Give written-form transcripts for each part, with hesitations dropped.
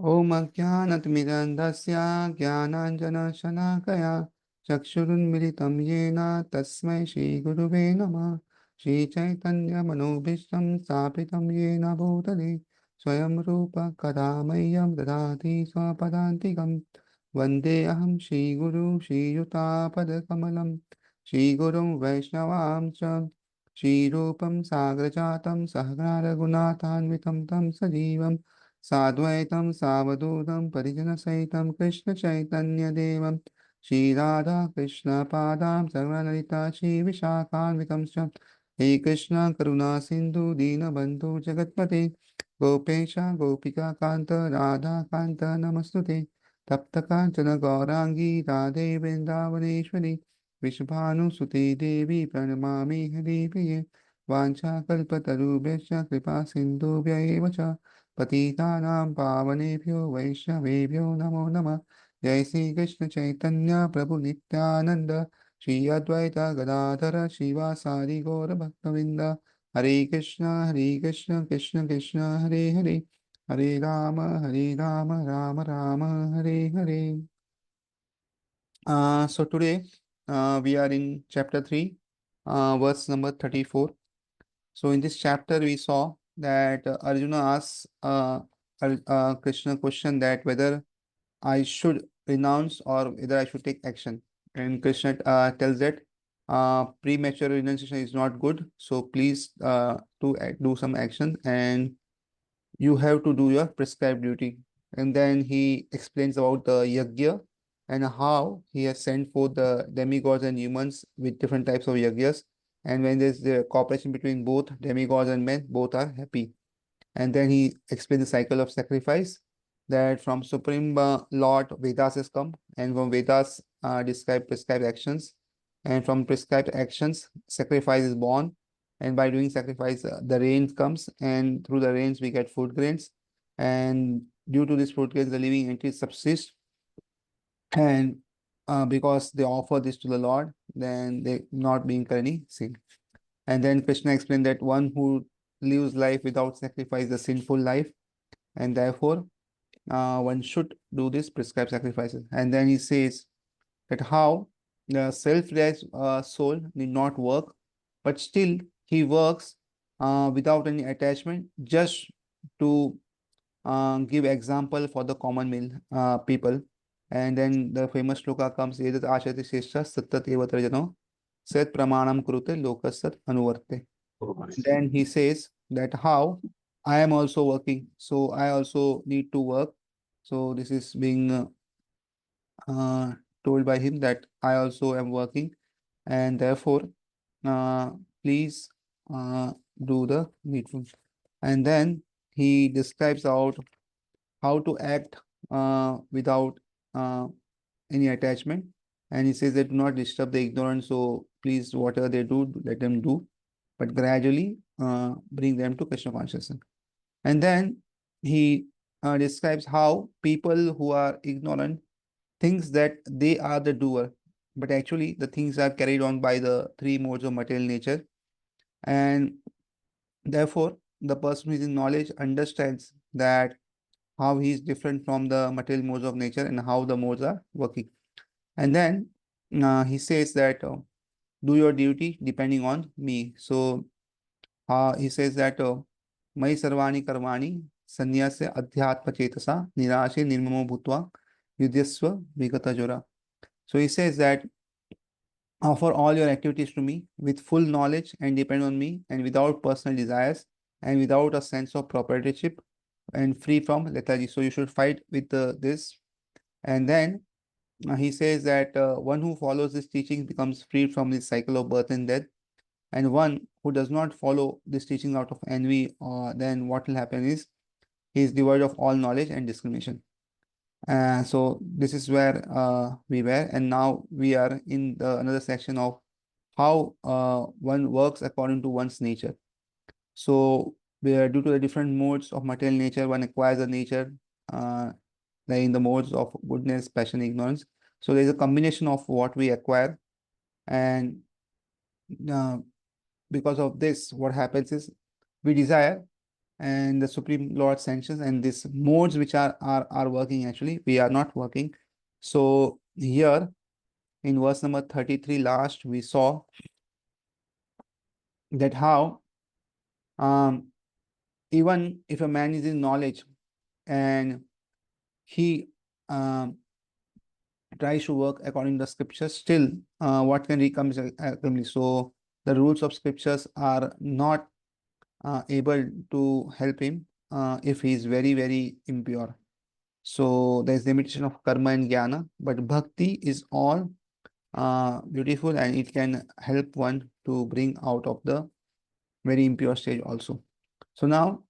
Om Ajnanatmirandasya Jnananjanashalakaya Chakshurunmilitam Yena Tasmai Shri Guruve Namah Shri Chaitanya Manobhishtam Stapitam Yena Bhutale Swayam Rupa Kadamayam Dadati Swapadantikam Vande Aham Shri Guru Shri Yuta Kamalam Shri Gurum Vaishnavam Cha Shri Rupam Sagrajatam Sahagara Gunathanvitam Tam Sajivam साद्वैतं सावधूतं परिजनसहितं कृष्णचैतन्यदेवं श्रीराधाकृष्णपादां सर्वललिता श्रीविशाखान्वितं च हे कृष्ण करुणा सिन्धु दीनबन्धु जगत्पते गोपेश गोपिकान्त राधाकान्त नमस्तुते तप्तकाञ्चन गौराङ्गी राधे वृन्दावनेश्वरी वृषभानुसुते देवी प्रणमामि हरिप्रिये वाञ्छाकल्पतरुभ्यश्च कृपा सिन्धुभ्य एव च पतितानां पावनेभ्यो वैष्णवेभ्यो नमो नमः। जय श्री कृष्ण चैतन्य प्रभु नित्यानंद श्री अद्वैत गदाधर शिवासादि गौर भक्तवृंद। हरे कृष्ण कृष्ण कृष्ण हरे हरे, हरे Ram Ram Ram Hare Hare. So today we are in chapter 3, verse number 34. So in this chapter, we saw that Arjuna asks Krishna question that whether I should renounce or whether I should take action. And Krishna tells that premature renunciation is not good. So please do some action and you have to do your prescribed duty. And then he explains about the yajna and how he has sent forth the demigods and humans with different types of yajnas. And when there's the cooperation between both demigods and men, both are happy. And then he explains the cycle of sacrifice that from Supreme Lord Vedas has come, and from Vedas describe prescribed actions, and from prescribed actions, sacrifice is born, and by doing sacrifice, the rain comes, and through the rains we get food grains, and due to this food grains, the living entities subsist, and because they offer this to the Lord, then they not being any sin. And then Krishna explained that one who lives life without sacrifice is a sinful life, and therefore one should do this prescribed sacrifices. And then he says that how the self-realized soul need not work, but still he works without any attachment, just to give example for the common people. And then the famous shloka comes, Edat ashati shesha sattat eva trajano set pramanam kurute lokasat anuvarte. Then he says that how I am also working, so I also need to work. So this is being uh, told by him that I also am working, and therefore, uh, please do the needful. And then he describes out how to act without uh, any attachment. And he says that do not disturb the ignorant. So please, whatever they do, let them do, but gradually bring them to Krishna consciousness. And then he describes how people who are ignorant thinks that they are the doer, but actually the things are carried on by the three modes of material nature. And therefore, the person who is in knowledge understands that how he is different from the material modes of nature and how the modes are working. And then he says that do your duty depending on me. So he says that Mai sarvani karmani sanyasya adhyatma chetasa nirashe nirmamo bhutva yudyasva vigata jora. So he says that offer all your activities to me with full knowledge and depend on me and without personal desires and without a sense of proprietorship and free from lethargy. So you should fight with this. And then he says that one who follows this teaching becomes freed from this cycle of birth and death. And one who does not follow this teaching out of envy, then what will happen is he is devoid of all knowledge and discrimination. So this is where we were, and now we are in another section of how one works according to one's nature. So due to the different modes of material nature, one acquires a nature uh, like in the modes of goodness, passion, ignorance. So there's a combination of what we acquire, and uh, because of this, what happens is we desire and the Supreme Lord sanctions, and these modes which are working, actually we are not working. So here in verse number 33 last, we saw that how um, even if a man is in knowledge and he um, tries to work according to the scriptures, still what can he come accordingly? So the rules of scriptures are not able to help him if he is very, very impure. So there is limitation of karma and jnana, but bhakti is all beautiful, and it can help one to bring out of the very impure stage also. So now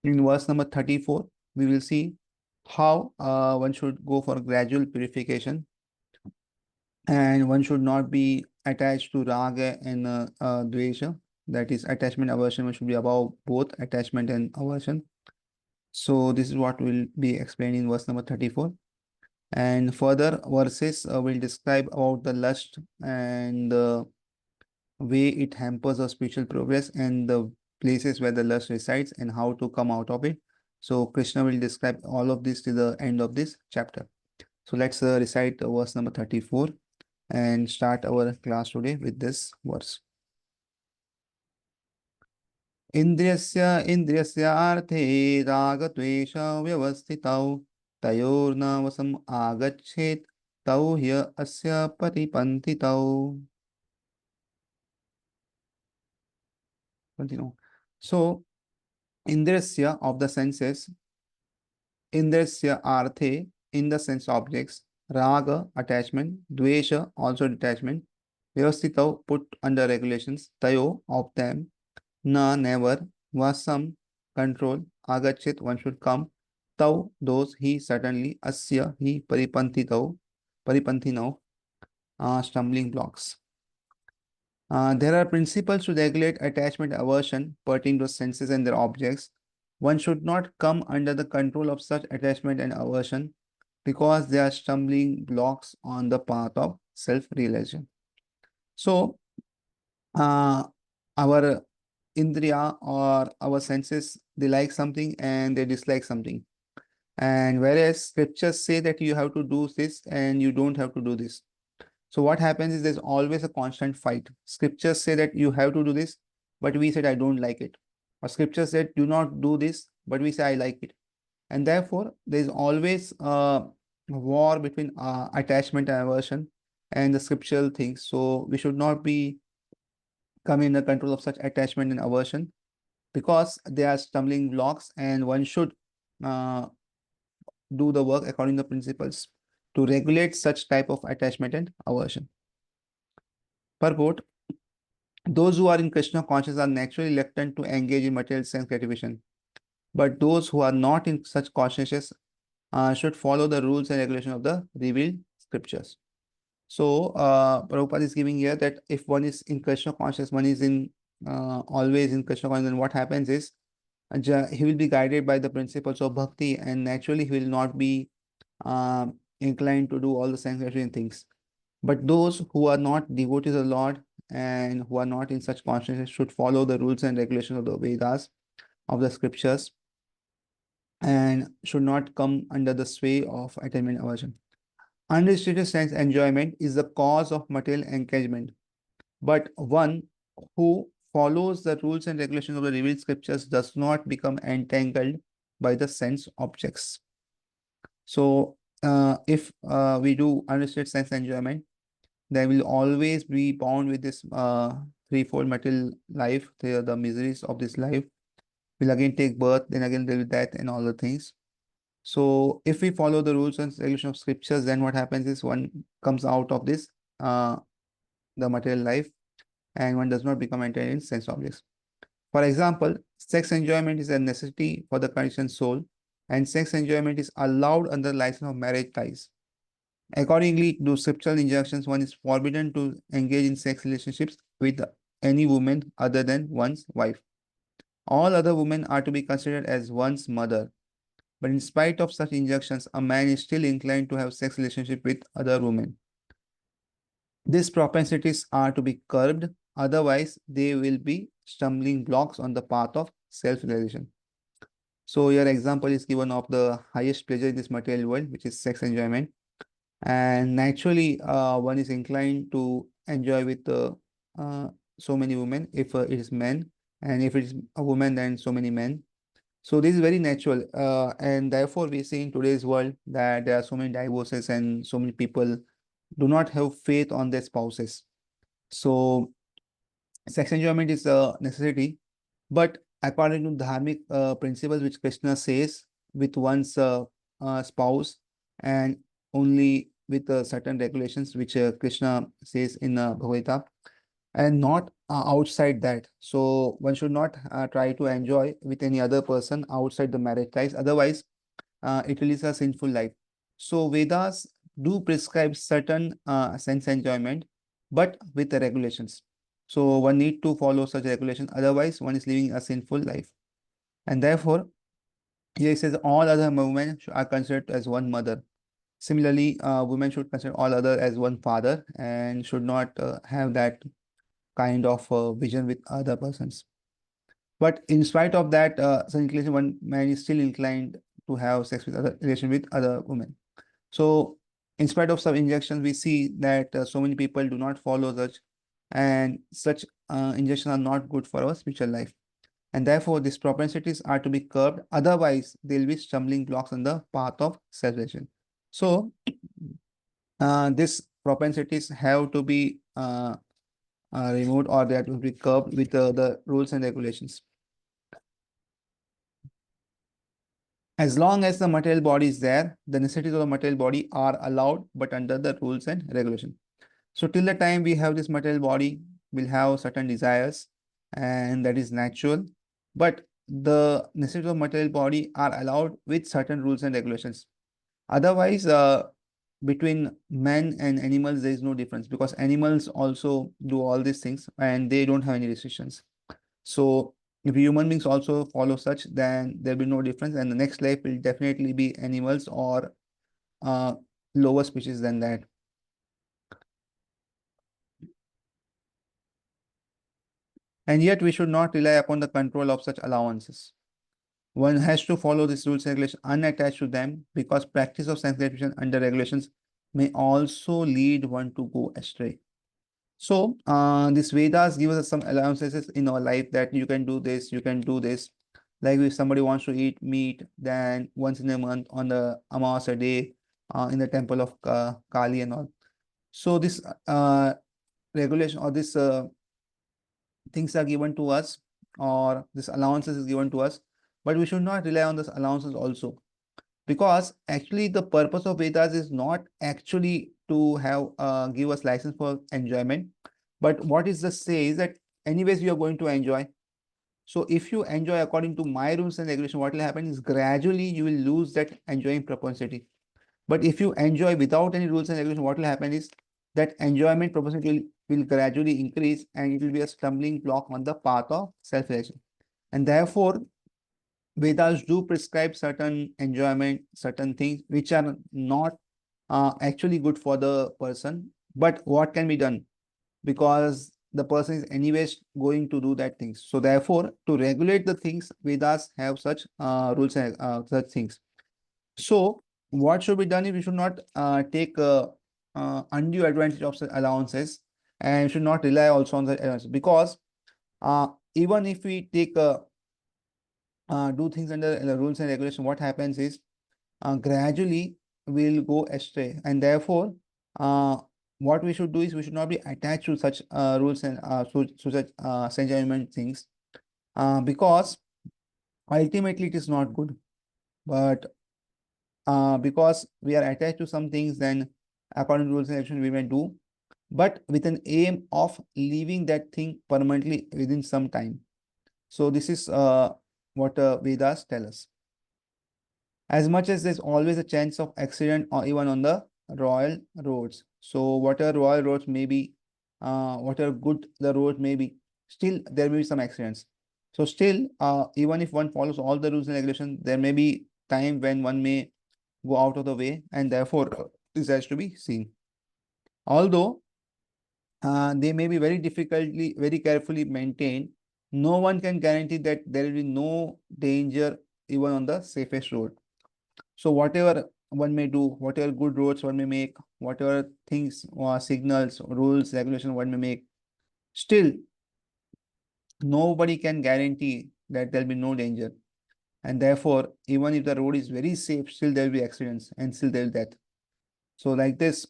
in verse number 34, we will see how one should go for gradual purification, and one should not be attached to raga and dvesha. That is attachment, aversion. One should be above both attachment and aversion. So this is what will be explained in verse number 34. And further verses will describe about the lust and the way it hampers our spiritual progress, and the places where the lust resides and how to come out of it. So Krishna will describe all of this to the end of this chapter. So let's recite verse number 34 and start our class today with this verse. इन्द्रियस्य इन्द्रियस्यार्थे रागद्वेष व्यवस्थितौ तयोर्न वशम् आगच्छेत् तौ ह्य अस्य परिपन्थितौ. Continue. So, indrasya of the senses, indrasya arthe in the sense objects, raga attachment, dvesha also detachment, vyavastitau put under regulations, tayo of them, na never, vasam control, agachit one should come, tau those he certainly, asya he paripantitau, paripanthinau stumbling blocks. There are principles to regulate attachment aversion pertaining to senses and their objects. One should not come under the control of such attachment and aversion because they are stumbling blocks on the path of self-realization. So, our indriya or our senses, they like something and they dislike something. And whereas scriptures say that you have to do this and you don't have to do this. So what happens is there's always a constant fight. Scriptures say that you have to do this, but we said I don't like it. Or scripture said do not do this, but we say I like it. And therefore, there's always a war between attachment and aversion and the scriptural things. So we should not be coming in the control of such attachment and aversion because they are stumbling blocks, and one should uh, do the work according to principles to regulate such type of attachment and aversion. Purport: those who are in Krishna consciousness are naturally reluctant to engage in material sense gratification. But those who are not in such consciousness should follow the rules and regulations of the revealed scriptures. So, Prabhupada is giving here that if one is in Krishna consciousness, one is in always in Krishna consciousness, then what happens is he will be guided by the principles of bhakti, and naturally he will not be inclined to do all the sense gratification things. But those who are not devotees of the Lord and who are not in such consciousness should follow the rules and regulations of the Vedas, of the scriptures, and should not come under the sway of attachment aversion. Unrestricted sense enjoyment is the cause of material engagement, but one who follows the rules and regulations of the revealed scriptures does not become entangled by the sense objects. So, if we do unrestricted sense enjoyment, then we'll always be bound with this threefold material life, the miseries of this life. We'll again take birth, then again deal with death and all the things. So if we follow the rules and regulations of scriptures, then what happens is one comes out of this, the material life, and one does not become entangled in sense objects. For example, sex enjoyment is a necessity for the conditioned soul, and sex enjoyment is allowed under the license of marriage ties. Accordingly to scriptural injunctions, one is forbidden to engage in sex relationships with any woman other than one's wife. All other women are to be considered as one's mother. But in spite of such injunctions, a man is still inclined to have sex relationship with other women. These propensities are to be curbed, otherwise they will be stumbling blocks on the path of self-realization. So your example is given of the highest pleasure in this material world, which is sex enjoyment. And naturally, one is inclined to enjoy with uh, so many women if it is men, and if it is a woman, then so many men. So this is very natural, and therefore we see in today's world that there are so many divorces and so many people do not have faith on their spouses. So sex enjoyment is a necessity, but according to dharmic principles, which Krishna says, with one's spouse and only with certain regulations, which Krishna says in Bhagavad, and not outside that. So one should not try to enjoy with any other person outside the marriage ties. Otherwise, it will is a sinful life. So Vedas do prescribe certain sense enjoyment, but with the regulations. So one need to follow such regulations. Otherwise, one is living a sinful life. And therefore, here it says all other women are considered as one mother. Similarly, women should consider all other as one father and should not have that kind of vision with other persons. But in spite of that, such inclination, one man is still inclined to have sex with other relation with other women. So, in spite of some injections, we see that so many people do not follow such, and such injections are not good for our spiritual life. And therefore, these propensities are to be curbed. Otherwise, they'll be stumbling blocks on the path of salvation. So, these propensities have to be removed, or they have to be curbed with the rules and regulations. As long as the material body is there, the necessities of the material body are allowed, but under the rules and regulation. So till the time we have this material body, we'll have certain desires, and that is natural. But the necessities of material body are allowed with certain rules and regulations. Otherwise, between men and animals, there is no difference, because animals also do all these things and they don't have any restrictions. So if human beings also follow such, then there'll be no difference, and the next life will definitely be animals or uh, lower species than that. And yet we should not rely upon the control of such allowances. One has to follow these rules and regulations unattached to them, because practice of sense gratification under regulations may also lead one to go astray. So this Vedas give us some allowances in our life, that you can do this, you can do this. Like if somebody wants to eat meat, then once in a month on the Amavasya day, in the temple of Kali and all. So this regulation, or this things are given to us, or this allowances is given to us, but we should not rely on this allowances also, because actually the purpose of Vedas is not actually to have give us license for enjoyment, but what is the say is that anyways you are going to enjoy. So if you enjoy according to my rules and regulation, what will happen is gradually you will lose that enjoying propensity. But if you enjoy without any rules and regulation, what will happen is that enjoyment propensity will gradually increase, and it will be a stumbling block on the path of self-realization. And therefore, Vedas do prescribe certain enjoyment, certain things which are not actually good for the person. But what can be done? Because the person is anyways going to do that things. So therefore, to regulate the things, Vedas have such rules and such things. So what should be done is we should not take undue advantage of such allowances, and should not rely also on the allowances, because even if we take do things under the rules and regulation, what happens is gradually we'll go astray, and therefore uh, what we should do is we should not be attached to such rules and to such enjoyment things, because ultimately it is not good. But because we are attached to some things, then according to rules and regulations we may do, but with an aim of leaving that thing permanently within some time. So this is what Vedas tell us. As much as there's always a chance of accident, or even on the royal roads. So whatever royal roads may be, whatever good the road may be, still there may be some accidents. So still, even if one follows all the rules and regulations, there may be time when one may go out of the way, and therefore this has to be seen. Although they may be very carefully maintained, no one can guarantee that there will be no danger even on the safest road. So whatever one may do, whatever good roads one may make, whatever things or signals, rules, regulation one may make, still nobody can guarantee that there'll be no danger. And therefore, even if the road is very safe, still there will be accidents and still there will be death. So like this,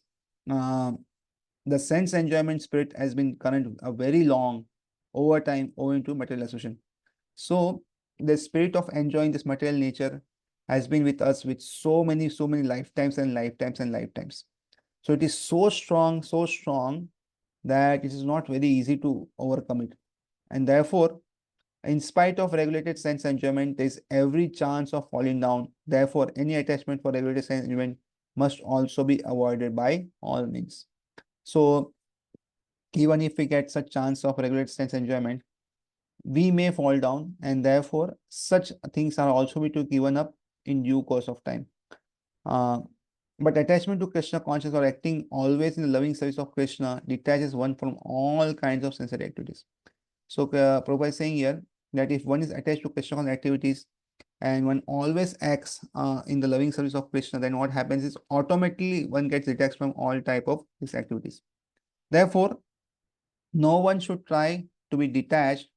the sense enjoyment spirit has been current a very long over time owing to material association. So the spirit of enjoying this material nature has been with us with so many lifetimes and lifetimes and lifetimes. So it is so strong that it is not very easy to overcome it. And therefore, in spite of regulated sense enjoyment, there is every chance of falling down. Therefore, any attachment for regulated sense enjoyment must also be avoided by all means. So even if we get such chance of regulated sense enjoyment, we may fall down, and therefore such things are also be to given up in due course of time. Uh, but attachment to Krishna consciousness or acting always in the loving service of Krishna detaches one from all kinds of sensory activities. So Prabhupada is saying here that if one is attached to Krishna conscious activities and one always acts in the loving service of Krishna, then what happens is automatically one gets detached from all type of these activities. Therefore, no one should try to be detached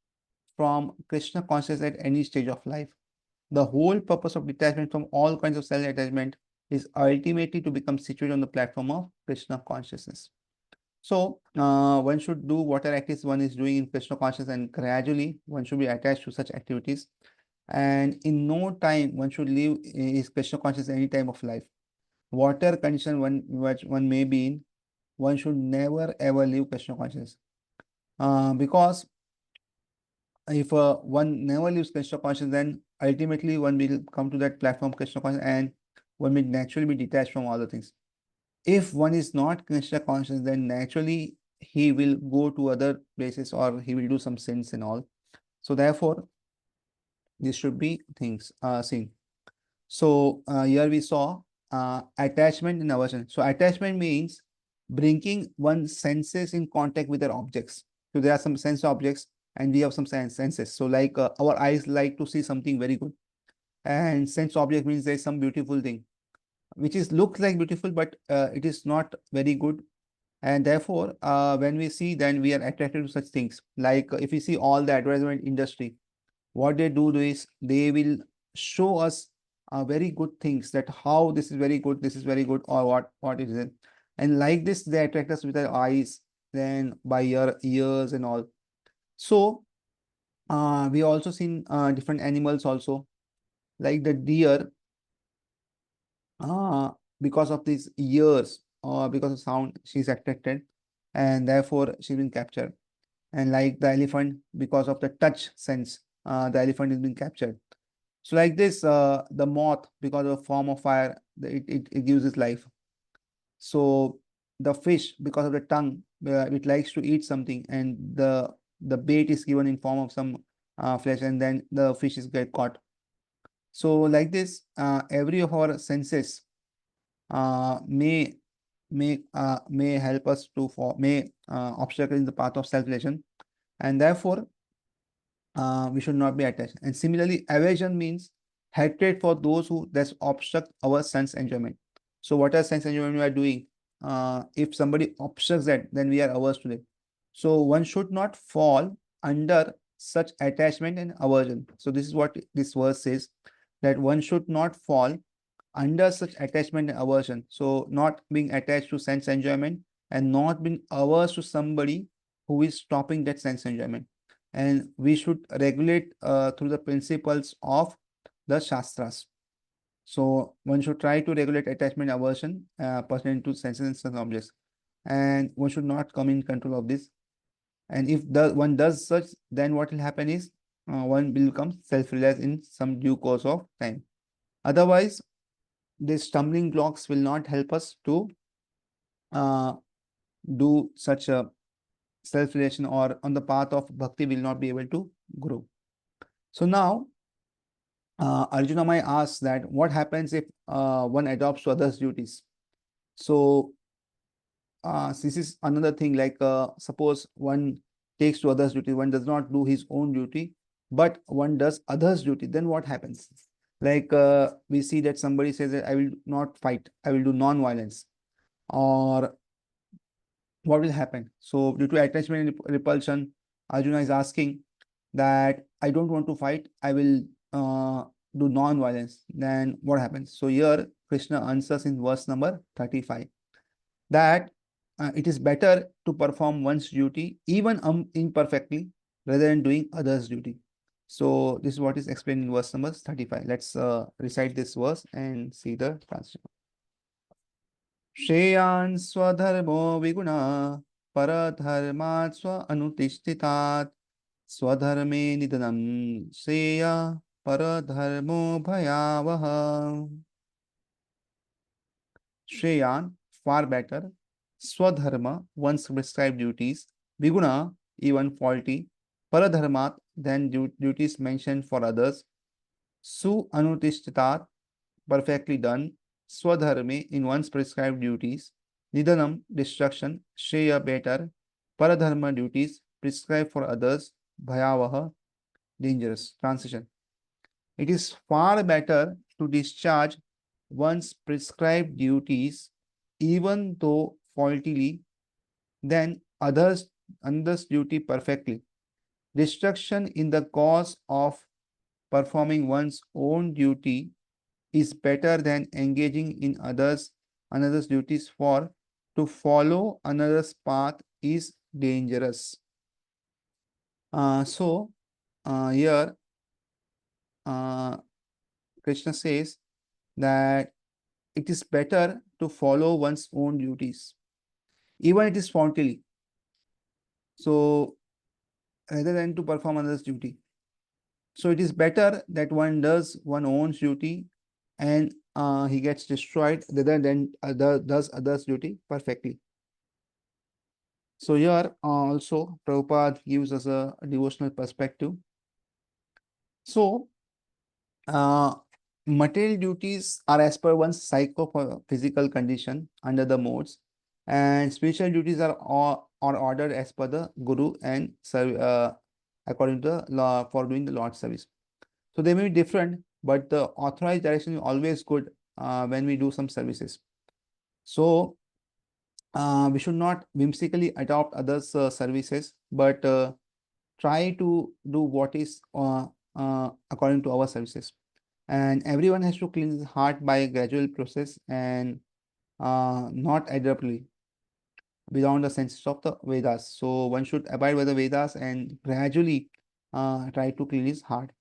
from Krishna consciousness at any stage of life. The whole purpose of detachment from all kinds of self-attachment is ultimately to become situated on the platform of Krishna consciousness. So, one should do whatever activities one is doing in Krishna consciousness, and gradually one should be attached to such activities. And in no time, one should leave his Krishna consciousness any time of life. Whatever condition which one may be in, one should never ever leave Krishna consciousness. Because if one never leaves Krishna consciousness, then ultimately one will come to that platform Krishna consciousness and one will naturally be detached from all the things. If one is not Krishna conscious, then naturally he will go to other places or he will do some sins and all. So therefore, this should be things seen. So here we saw attachment and aversion. So attachment means bringing one's senses in contact with their objects. So there are some sense objects and we have some senses. So like our eyes like to see something very good, and sense object means there's some beautiful thing which is looks like beautiful, but it is not very good. And therefore, when we see, then we are attracted to such things. Like if we see all the advertisement industry, what they do is they will show us very good things, that how this is very good, this is very good, or what is it. And like this, they attract us with their eyes, then by your ears and all. So we also seen different animals also, like the deer, uh, because of these ears or because of sound, she's attracted, and therefore she's been captured. And like the elephant, because of the touch sense, the elephant is being captured. So like this, the moth, because of form of fire, it gives its life. So the fish, because of the tongue, it likes to eat something, and the bait is given in form of some flesh, and then the fish is get caught. So like this, every of our senses uh, may may help us to may obstacle in the path of self-realization, and therefore we should not be attached. And similarly, aversion means hatred for those who thus obstruct our sense enjoyment. So what are sense enjoyment we are doing? If somebody obstructs that, then we are averse to it. So one should not fall under such attachment and aversion. So this is what this verse says, that one should not fall under such attachment and aversion. So not being attached to sense enjoyment and not being averse to somebody who is stopping that sense enjoyment. And we should regulate through the principles of the Shastras. So one should try to regulate attachment aversion pertaining to senses and sense objects. And one should not come in control of this. And if one does such, then what will happen is one will become self-realized in some due course of time. Otherwise, these stumbling blocks will not help us to uh, do such a self-realization, or on the path of bhakti will not be able to grow. So now Arjuna might ask that what happens if one adopts to others' duties. So this is another thing, like suppose one takes to others' duty, one does not do his own duty, but one does others' duty, then what happens? Like we see that somebody says that I will not fight, I will do non-violence, or what will happen? So due to attachment and repulsion, Arjuna is asking that I don't want to fight, I will do non-violence. Then what happens? So here Krishna answers in verse number 35 that it is better to perform one's duty even imperfectly rather than doing others' duty. So this is what is explained in verse number 35. Let's recite this verse and see the translation. श्रेयान् स्वधर्मो विगुणा परधर्मात् स्व अनुतिष्ठितात् स्वधर्मे निधनं श्रेय परधर्मो भयावह. Shreyan, far better. Swadharma, one's prescribed duties. Viguna, even faulty. Paradharmat, then duties mentioned for others. Su anutishtitat, perfectly done. Swadharme, in one's prescribed duties. Nidhanam, destruction. Shreya, better. Paradharma, duties prescribed for others. Bhayavaha, dangerous. Transition. It is far better to discharge one's prescribed duties, even though faultily, than others' duty perfectly. Destruction in the cause of performing one's own duty is better than engaging in another's duties, for to follow another's path is dangerous. Here uh, Krishna says that it is better to follow one's own duties, even it is faultily. So rather than to perform others' duty. So it is better that one does one own duty and he gets destroyed rather than does others' duty perfectly. So here also Prabhupada gives us a devotional perspective. So uh, material duties are as per one's psychophysical condition under the modes, and spiritual duties are ordered as per the guru and according to the law for doing the Lord's service. So they may be different, but the authorized direction is always good when we do some services. So we should not whimsically adopt others' services, but try to do what is according to our services. And everyone has to clean his heart by a gradual process and not abruptly beyond the senses of the Vedas. So one should abide by the Vedas and gradually try to clean his heart.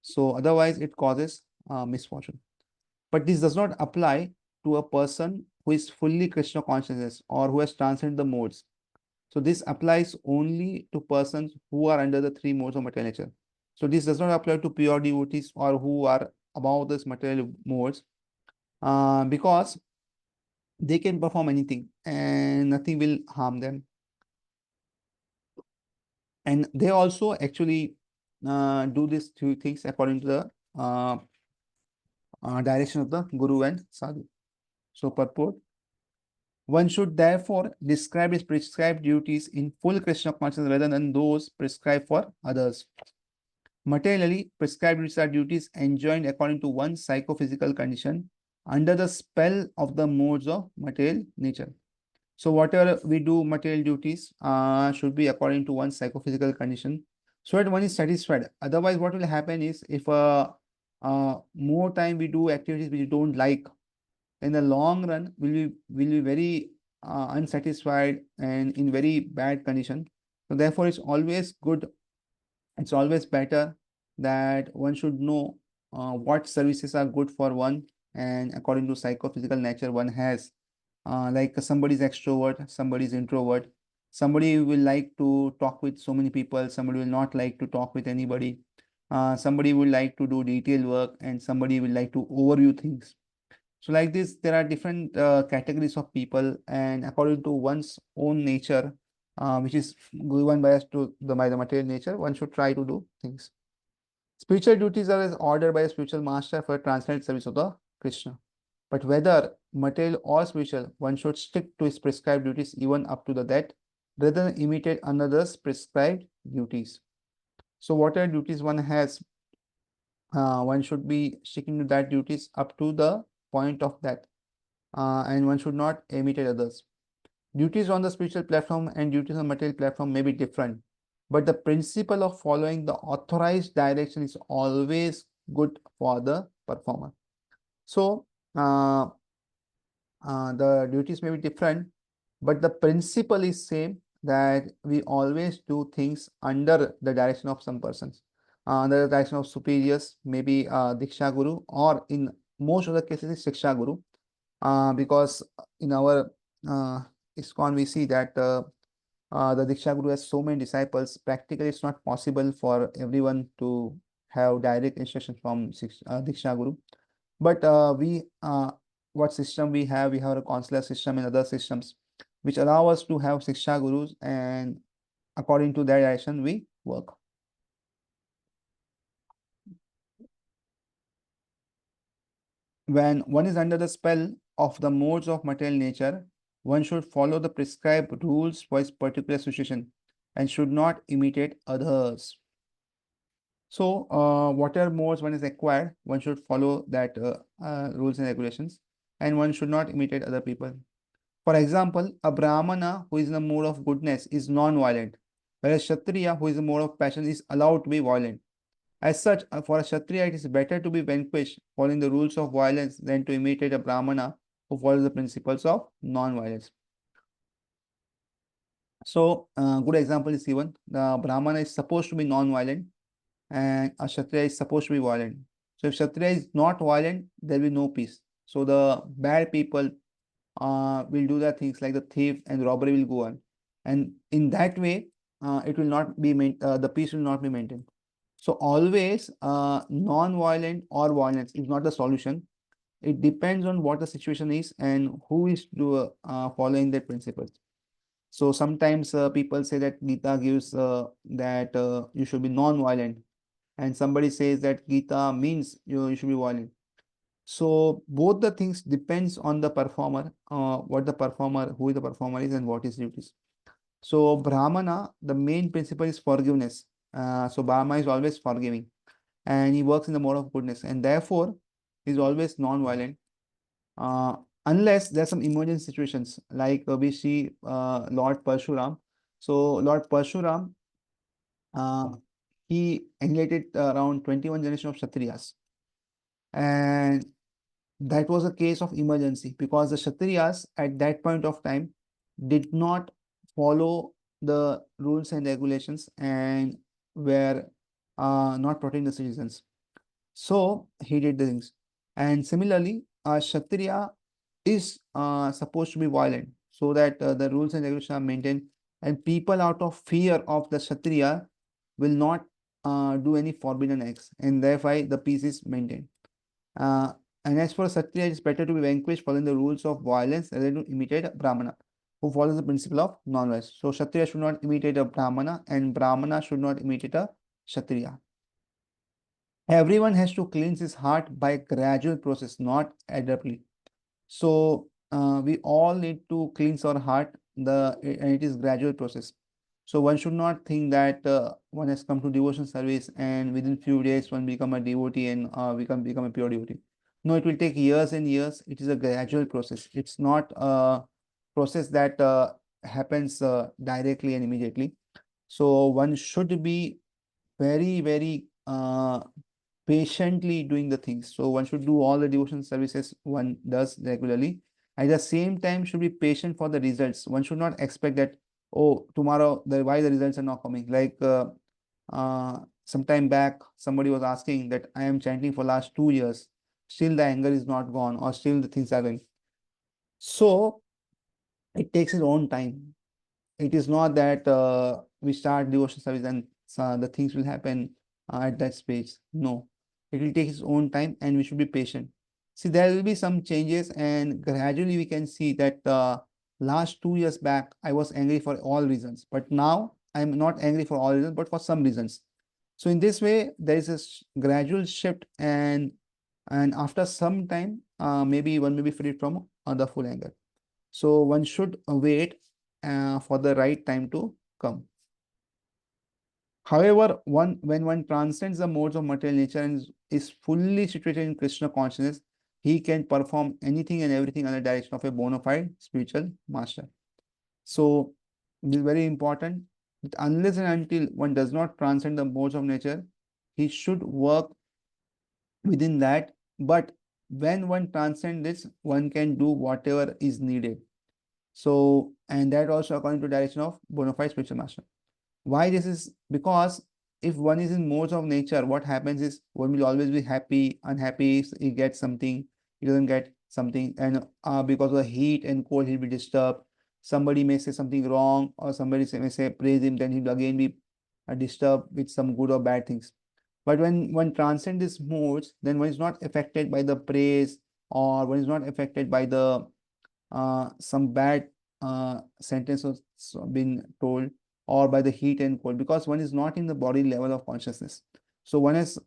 So otherwise it causes misfortune. But this does not apply to a person who is fully Krishna consciousness or who has transcended the modes. So this applies only to persons who are under the three modes of material nature. So this does not apply to pure devotees or who are above this material modes, because they can perform anything and nothing will harm them. And they also actually do these two things according to the direction of the Guru and Sadhu. So purport. One should therefore describe his prescribed duties in full Krishna consciousness rather than those prescribed for others. Materially, prescribed duties are duties enjoined according to one's psychophysical condition under the spell of the modes of material nature. So whatever we do material duties should be according to one's psychophysical condition so that one is satisfied. Otherwise, what will happen is if more time we do activities which we don't like, in the long run will be very unsatisfied and in very bad condition. So therefore, it's always better that one should know what services are good for one, and according to psychophysical nature one has. Like somebody is extrovert, somebody is introvert, somebody will like to talk with so many people, somebody will not like to talk with anybody. Somebody will like to do detailed work and somebody will like to overview things. So like this, there are different categories of people, and according to one's own nature, which is given by us by the material nature, one should try to do things. Spiritual duties are as ordered by a spiritual master for transcendental service of the Krishna. But whether material or spiritual, one should stick to his prescribed duties even up to the death, rather than imitate another's prescribed duties. So whatever duties one has, one should be sticking to that duties up to the point of death, and one should not imitate others. Duties on the spiritual platform and duties on material platform may be different, but the principle of following the authorized direction is always good for the performer. So, the duties may be different, but the principle is same, that we always do things under the direction of some persons, under the direction of superiors, maybe Diksha Guru, or in most of the cases, Shiksha Guru, because in our Iskcon we see that the Diksha Guru has so many disciples. Practically, it's not possible for everyone to have direct instruction from Diksha Guru. But what system we have? We have a consular system and other systems which allow us to have Shiksha Gurus, and according to their direction we work. When one is under the spell of the modes of material nature, one should follow the prescribed rules for his particular situation and should not imitate others. So, whatever modes one is acquired, one should follow that rules and regulations, and one should not imitate other people. For example, a Brahmana who is in the mode of goodness is non-violent, whereas Kshatriya who is in the mode of passion is allowed to be violent. As such, for a Kshatriya, it is better to be vanquished following the rules of violence than to imitate a Brahmana who follows the principles of non-violence. So, good example is given. The Brahmana is supposed to be non-violent, and a Kshatriya is supposed to be violent. So, if Kshatriya is not violent, there will be no peace. So, the bad people will do the things like the thief and robbery will go on, and in that way, it will not be the peace will not be maintained. So always, non-violent or violence is not the solution. It depends on what the situation is and who is following that principles. So sometimes people say that Gita gives that you should be non-violent, and somebody says that Gita means you should be violent. So both the things depends on the performer, who the performer is, and what his duties. So Brahmana, the main principle is forgiveness. So Brahma is always forgiving, and he works in the mode of goodness, and therefore is always non-violent. Uh, unless there's some emergency situations, like we see Lord Parshuram. So Lord Parshuram, uh, he annihilated around 21 generations of Kshatriyas, and that was a case of emergency because the Kshatriyas at that point of time did not follow the rules and regulations and were not protecting the citizens. So he did the things. And similarly, a Kshatriya is supposed to be violent so that the rules and regulations are maintained, and people out of fear of the Kshatriya will not do any forbidden acts, and therefore the peace is maintained. Uh, and as for Kshatriya, it is better to be vanquished following the rules of violence rather than to imitate a Brahmana who follows the principle of non-violence. So Kshatriya should not imitate a Brahmana, and Brahmana should not imitate a Kshatriya. Everyone has to cleanse his heart by a gradual process, not abruptly. So we all need to cleanse our heart, and it is gradual process. So one should not think that one has come to devotion service and within few days one become a devotee and become a pure devotee. No, it will take years and years. It is a gradual process. It's not a process that happens directly and immediately. So one should be very, very patiently doing the things. So one should do all the devotion services one does regularly. At the same time, should be patient for the results. One should not expect that, oh, tomorrow why the results are not coming. Like some time back, somebody was asking that I am chanting for last 2 years, still the anger is not gone, or still the things are going. So it takes its own time. It is not that we start devotion service and the things will happen at that space. No, it will take its own time, and we should be patient. See, there will be some changes, and gradually we can see that last 2 years back, I was angry for all reasons, but now I'm not angry for all reasons, but for some reasons. So in this way, there is a gradual shift, and after some time, maybe one may be free from the full anger. So one should wait for the right time to come. However, when one transcends the modes of material nature and is fully situated in Krishna consciousness, he can perform anything and everything under the direction of a bona fide spiritual master. So, this is very important. Unless and until one does not transcend the modes of nature, he should work within that. But when one transcends this, one can do whatever is needed. So, and that also according to direction of bona fide spiritual master. Why this is? Because if one is in modes of nature, what happens is one will always be happy, unhappy if he gets something, he doesn't get something, and because of the heat and cold, he'll be disturbed. Somebody may say something wrong, or somebody may say praise him, then he'll again be disturbed with some good or bad things. But when one transcends these modes, then one is not affected by the praise, or one is not affected by the some bad sentences been told, or by the heat and cold, because one is not in the body level of consciousness. So one is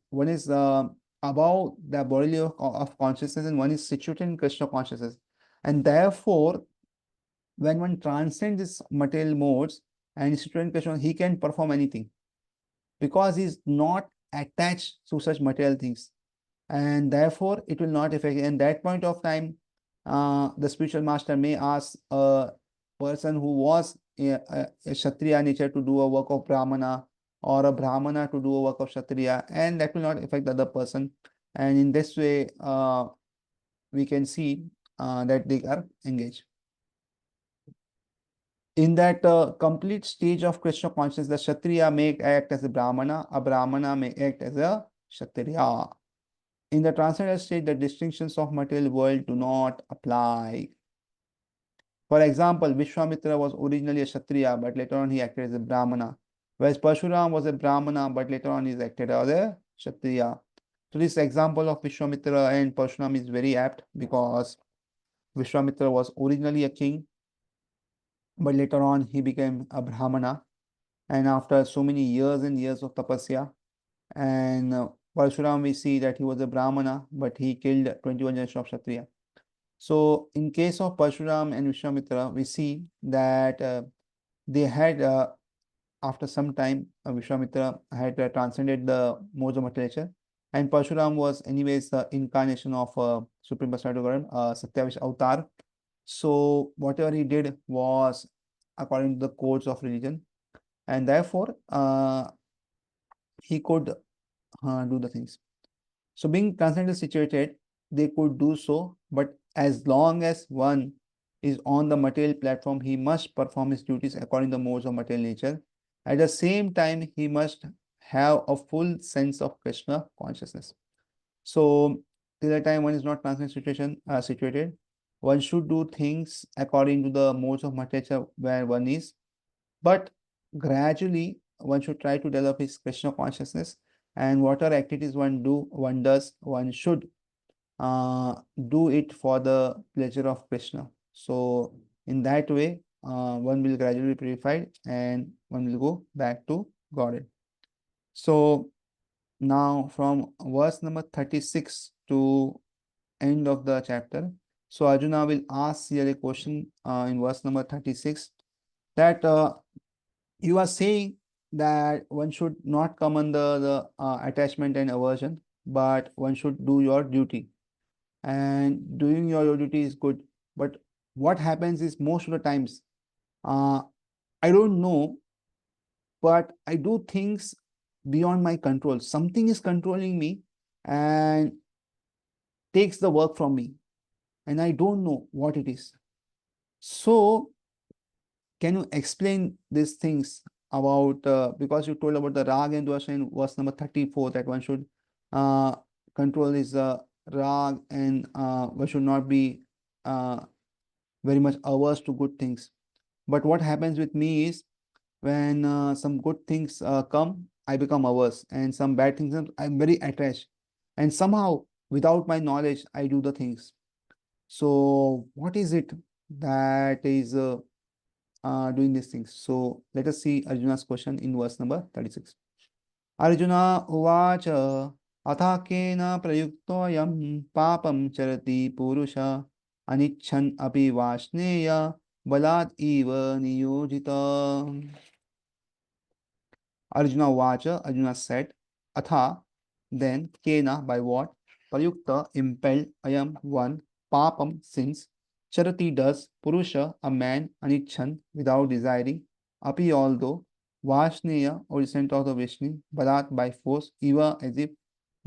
above the body level of consciousness, and one is situated in Krishna consciousness. And therefore, when one transcends these material modes and is situated in Krishna, he can perform anything because he is not attached to such material things, and therefore it will not affect. And that point of time, the spiritual master may ask a person who was a Kshatriya nature to do a work of Brahmana, or a Brahmana to do a work of Kshatriya, and that will not affect the other person. And in this way, we can see that they are engaged. In that complete stage of Krishna consciousness, the Kshatriya may act as a Brahmana may act as a Kshatriya. In the transcendental state, the distinctions of material world do not apply. For example, Vishwamitra was originally a Kshatriya, but later on he acted as a Brahmana. Whereas Parshuram was a Brahmana, but later on he acted as a Kshatriya. So this example of Vishwamitra and Parshuram is very apt, because Vishwamitra was originally a king, but later on he became a Brahmana. And after so many years and years of tapasya, and Parshuram, we see that he was a Brahmana, but he killed 21 generations of Kshatriya. So, in case of Parshuram and Vishwamitra, we see that they had, after some time, Vishwamitra had transcended the modes of material, and Parshuram was, anyways, the incarnation of Supreme Personality of Godhead, Satyavish Avatar. So, whatever he did was according to the codes of religion, and therefore, he could do the things. So, being transcendently situated, they could do so, but as long as one is on the material platform, he must perform his duties according to the modes of material nature. At the same time, he must have a full sense of Krishna consciousness. So, till the time one is not situated, one should do things according to the modes of material where one is, but gradually one should try to develop his Krishna consciousness, and whatever activities one does, one should do it for the pleasure of Krishna. So in that way, one will gradually be purified and one will go back to Godhead. So now from verse number 36 to end of the chapter, so Arjuna will ask here a question in verse number 36, that you are saying that one should not come under the attachment and aversion, but one should do your duty. And doing your duty is good. But what happens is, most of the times, uh, I don't know, but I do things beyond my control. Something is controlling me and takes the work from me, and I don't know what it is. So, can you explain these things about, because you told about the rag and dosha in verse number 34, that one should control his rag, and one should not be uh, very much averse to good things. But what happens with me is, when some good things come, I become averse, and some bad things, I'm very attached. And somehow, without my knowledge, I do the things. So, what is it that is doing these things? So, let us see Arjuna's question in verse number 36. Arjuna uvacha athakena prayuktoyam papam charati purusha anichan api vasneya balat eva niyojita. Arjuna Vacha, Arjuna said, Atha, then, Kena, by what? Prayukta, impelled, Ayam, one, Papam, sins, Charati does, Purusha, a man, Anichan, without desiring, Api, although, Vashneya, or descent of the Vishnu, Barat, by force, Eva, as if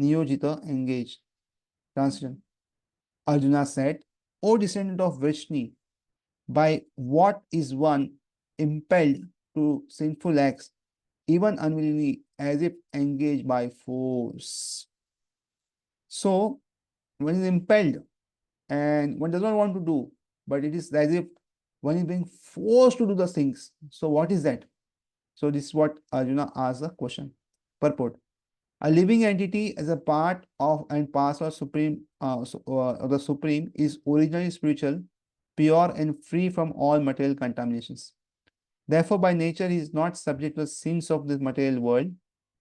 Niyojita, engaged. Translation. Arjuna said, O descendant of Vishnu, by what is one impelled to sinful acts, even unwillingly, as if engaged by force? So, one is impelled and one does not want to do, but it is as if one is being forced to do the things. So, what is that? So, this is what Arjuna asked the question. Purport. A living entity as a part of and parcel of of the Supreme is originally spiritual, pure and free from all material contaminations. Therefore, by nature, he is not subject to the sins of this material world,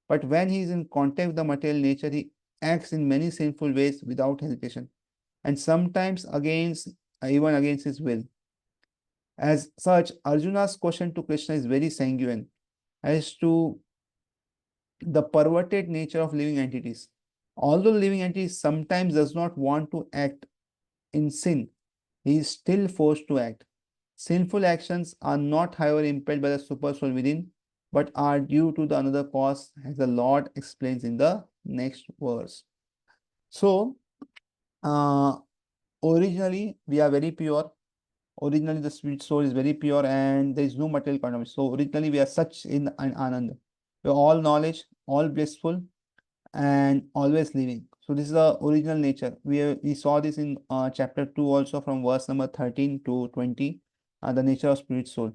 but when he is in contact with the material nature, he acts in many sinful ways without hesitation, and sometimes even against his will. As such, Arjuna's question to Krishna is very sanguine as to the perverted nature of living entities. Although living entity sometimes does not want to act in sin, he is still forced to act. Sinful actions are not, however, impelled by the super soul within, but are due to the another cause, as the Lord explains in the next verse. So, uh, originally we are very pure. Originally, the spirit soul is very pure, and there is no material contamination. So, originally we are such in an Anand. We are all knowledge, all blissful, and always living. So this is the original nature. We saw this in chapter 2 also, from verse number 13 to 20, the nature of spirit soul.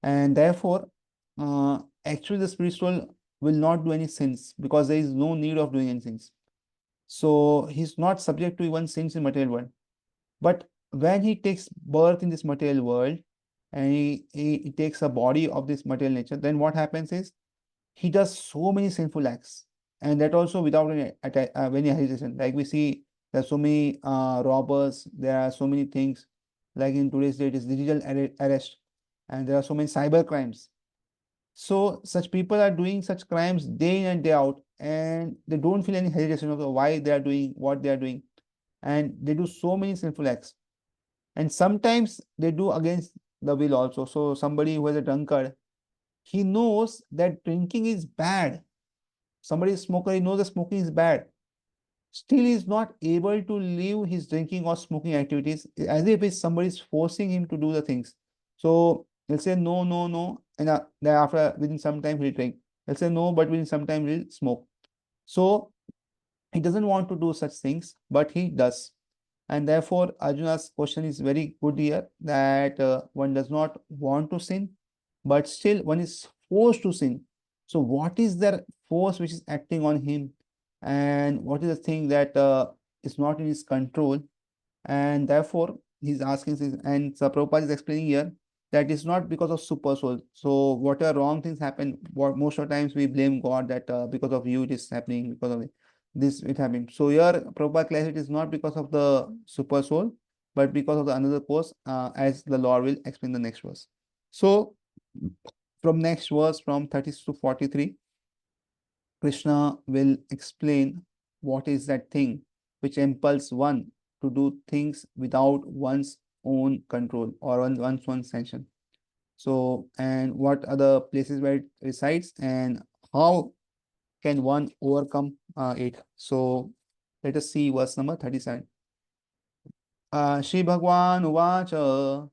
And therefore, actually the spirit soul will not do any sins because there is no need of doing any sins. So he's not subject to even sins in material world. But when he takes birth in this material world and he takes a body of this material nature, then what happens is he does so many sinful acts, and that also without any hesitation. Like we see, there are so many robbers, there are so many things. Like in today's date, is digital arrest, and there are so many cyber crimes. So such people are doing such crimes day in and day out, and they don't feel any hesitation of why they are doing what they are doing, and they do so many sinful acts. And sometimes they do against the will also. So somebody who is a drunkard, he knows that drinking is bad. Somebody is smoker, he knows that smoking is bad. Still, he is not able to leave his drinking or smoking activities, as if somebody is forcing him to do the things. So he'll say no, no, no, and then after within some time he'll drink. He'll say no, but within some time he'll smoke. So he doesn't want to do such things, but he does. And therefore, Arjuna's question is very good here, that one does not want to sin, but still one is forced to sin. So, what is the force which is acting on him, and what is the thing that is not in his control? And therefore, he's asking this, and so Prabhupada is explaining here that it's not because of super soul. So, whatever wrong things happen, what most of the times we blame God that because of you it is happening, because of this it happened. So here Prabhupada claims it is not because of the super soul, but because of the another cause, as the Lord will explain the next verse. So from next verse, from 30 to 43, Krishna will explain what is that thing which impels one to do things without one's own control or one's own sanction. So, and what are the places where it resides, and how can one overcome it? So, let us see verse number 37. Shri Bhagwan Uvacha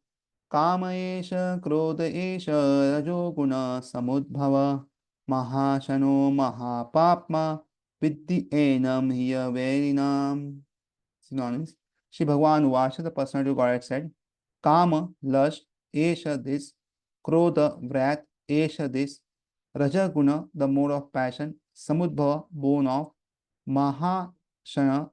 Kama Esha Krodha Esha Rajo Guna Samudbhava Mahashano Mahapapma Vidhi Enam Hiya Verinam. Synonyms. Shri Bhagwan Uvacha, the personality of Godhead, said, Kama, lust, Esha, this, Krodha, wrath, Esha, this, Rajaguna, the mode of passion, Samudbhava, born of, Mahashana,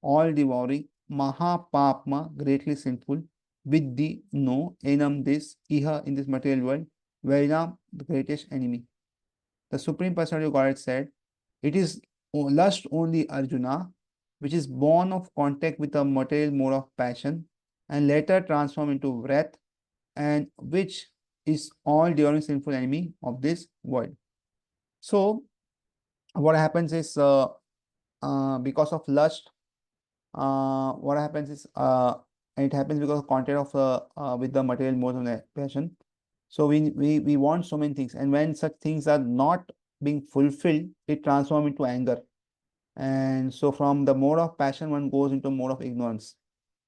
all devouring, Mahapapma, greatly sinful, Vidhi, no, Enam, this, Iha, in this material world, Varinam, the greatest enemy. The Supreme Personality of Godhead said, it is lust only, Arjuna, which is born of contact with the material mode of passion and later transformed into wrath, and which is all devouring sinful enemy of this world. So what happens is because of lust, what happens is it happens because of contact of with the material modes of the passion. So we want so many things, and when such things are not being fulfilled, it transforms into anger. And so from the mode of passion, one goes into mode of ignorance.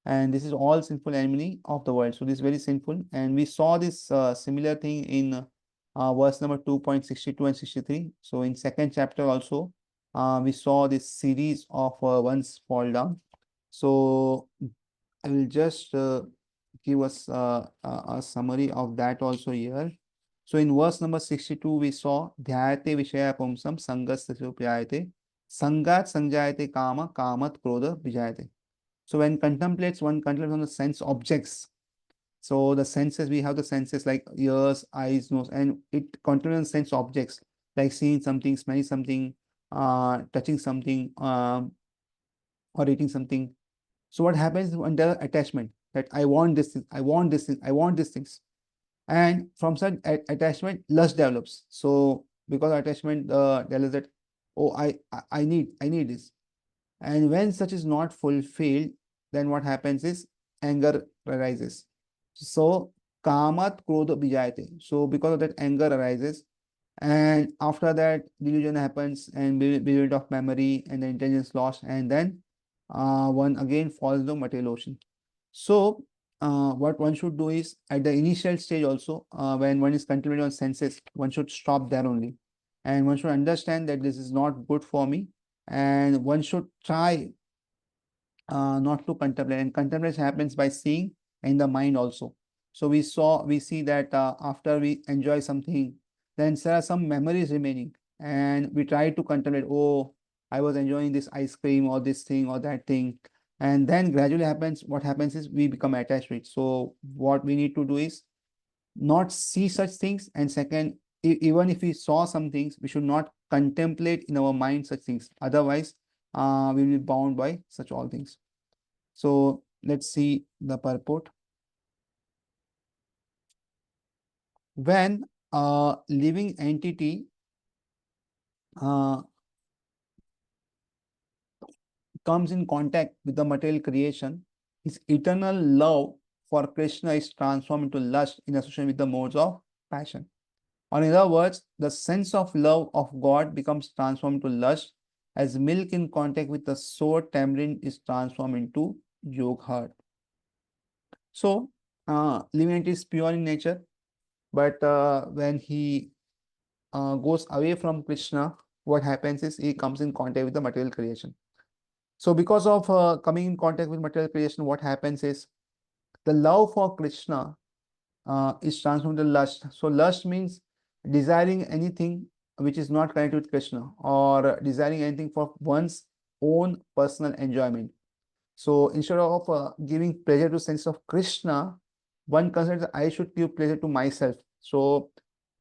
And this is all sinful enemy of the world. So this is very sinful. And we saw this similar thing in verse number 2.62 and 63. So in second chapter also, we saw this series of ones fall down. So I will just give us a summary of that also here. So in verse number 62, we saw Dhyate Vishaya Pumsam Sangas Prayate Sangat Sanjayate Kama Kamat Krodha Vijayate. So when one contemplates on the sense objects. So the senses, we have the senses like ears, eyes, nose, and it contemplates on sense objects like seeing something, smelling something, touching something, or eating something. So what happens under attachment that I want this thing, I want this thing, I want these things. And from such attachment, lust develops. So because attachment develops that, oh, I need this. And when such is not fulfilled, then what happens is anger arises. So kamat krodha bijayate. So because of that, anger arises. And after that, delusion happens and bewilderment of memory and the intelligence lost. And then one again falls into material ocean. So what one should do is at the initial stage also, when one is contemplating on senses, one should stop there only. And one should understand that this is not good for me. And one should try not to contemplate. And contemplation happens by seeing in the mind also. So we see that after we enjoy something, then there are some memories remaining, and we try to contemplate. Oh, I was enjoying this ice cream or this thing or that thing, and then gradually happens. What happens is we become attached to it. So what we need to do is not see such things, and second, even if we saw some things, we should not contemplate in our mind such things. Otherwise, we will be bound by such all things. So let's see the purport. When a living entity uh, comes in contact with the material creation, his eternal love for Krishna is transformed into lust in association with the modes of passion. Or in other words, the sense of love of God becomes transformed to lust as milk in contact with the sour tamarind is transformed into yogurt. So, living entity is pure in nature, but when he goes away from Krishna, what happens is he comes in contact with the material creation. So because of coming in contact with material creation, what happens is the love for Krishna is transformed to lust. So lust means desiring anything which is not connected with Krishna, or desiring anything for one's own personal enjoyment. So instead of giving pleasure to sense of Krishna, one considers I should give pleasure to myself. So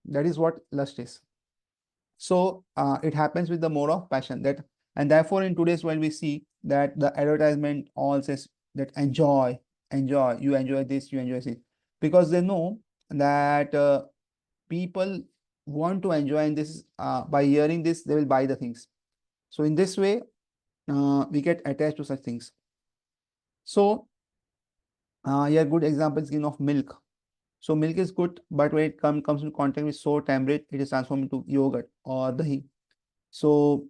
that is what lust is. So it happens with the mode of passion that, and therefore in today's world we see that the advertisement all says that enjoy, enjoy, you enjoy this, you enjoy this, because they know that people want to enjoy, and this is by hearing this they will buy the things. So in this way we get attached to such things. So here good example is given of milk. So milk is good, but when it comes in contact with sour tamarind, it is transformed into yogurt or dahi. So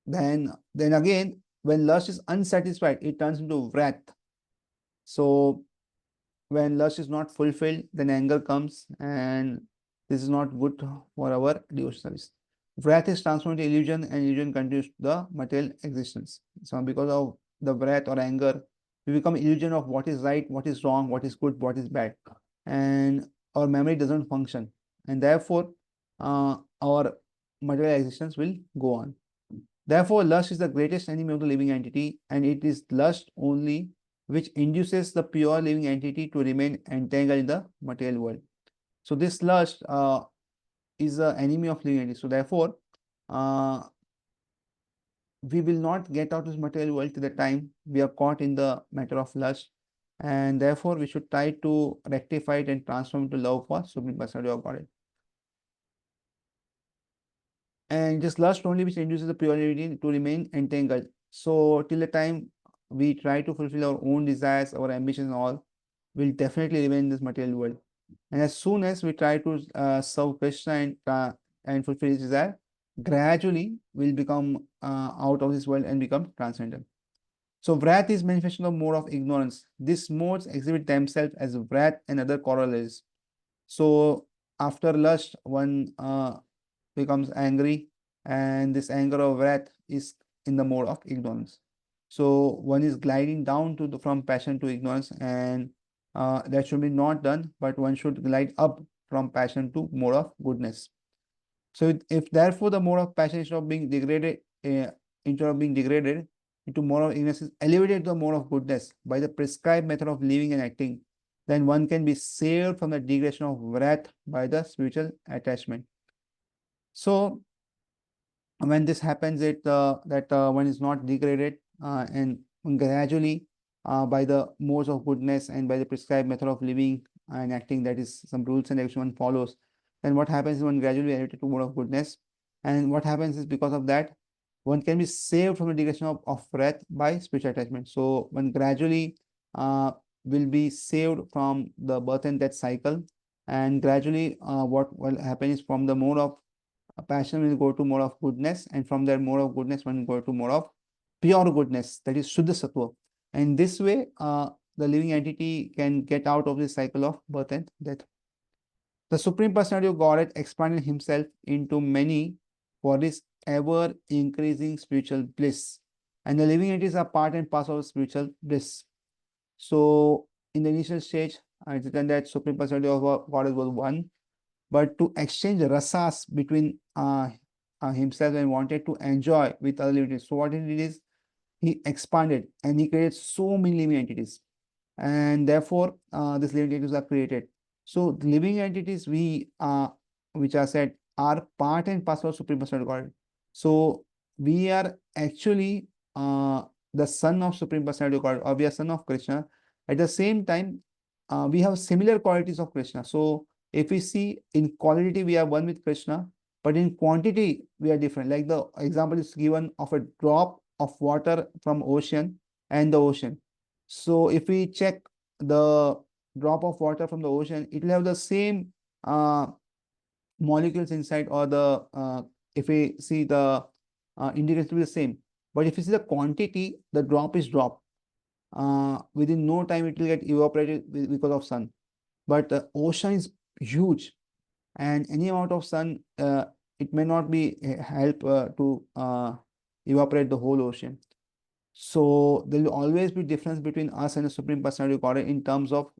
then again, when lust is unsatisfied, it turns into wrath. So when lust is not fulfilled, then anger comes, and this is not good for our devotional service. Wrath is transformed into illusion, and illusion continues the material existence. So because of the wrath or anger, we become illusion of what is right, what is wrong, what is good, what is bad, and our memory doesn't function, and therefore our material existence will go on. Therefore, lust is the greatest enemy of the living entity, and it is lust only which induces the pure living entity to remain entangled in the material world. So this lust is the enemy of living entity. So therefore, uh, we will not get out of this material world till the time we are caught in the matter of lust, and therefore we should try to rectify it and transform it to love for Supreme Personality of Godhead. And just lust only which induces the purity to remain entangled. So till the time we try to fulfill our own desires, our ambitions and all, we'll definitely remain in this material world. And as soon as we try to serve Krishna and fulfill his desire, gradually we'll become out of this world and become transcendental. So wrath is manifestation of mode of ignorance. These modes exhibit themselves as wrath and other corollaries. So after lust, one becomes angry, and this anger or wrath is in the mode of ignorance. So one is gliding down to the from passion to ignorance, and that should be not done, but one should glide up from passion to mode of goodness. So if therefore the mode of passion instead of being degraded into mode of ignorance is elevated to the mode of goodness by the prescribed method of living and acting, then one can be saved from the degradation of wrath by the spiritual attachment. So when this happens, one is not degraded and gradually by the modes of goodness and by the prescribed method of living and acting, that is some rules and regulation one follows, then what happens is one gradually elevated to mode of goodness. And what happens is because of that, one can be saved from the degradation of wrath by spiritual attachment. So one gradually will be saved from the birth and death cycle, and gradually what will happen is from the mode of passion will go to mode of goodness, and from that mode of goodness one will go to mode of pure goodness, that is Shuddha Sattva. And this way the living entity can get out of this cycle of birth and death. The Supreme Personality of Godhead expanded himself into many for this ever increasing spiritual bliss, and the living entities are part and parcel of spiritual bliss. So in the initial stage, it's written that Supreme Personality of Godhead was one, but to exchange rasas between himself and wanted to enjoy with other living entities. So what he did is he expanded and he created so many living entities, and therefore these living entities are created. So the living entities which are said are part and parcel of Supreme Personality of Godhead. So we are actually the son of Supreme Personality of Godhead, or we are son of Krishna. At the same time, we have similar qualities of Krishna. So if we see in quality, we are one with Krishna, but in quantity, we are different. Like the example is given of a drop of water from ocean and the ocean. So if we check the drop of water from the ocean, it will have the same molecules inside, or the if we see the indicator will be the same. But if you see the quantity, the drop is drop. Within no time, it will get evaporated because of sun. But the ocean is huge, and any amount of sun, it may not be help to evaporate the whole ocean. So there will always be difference between us and the Supreme Personality of Godhead in terms of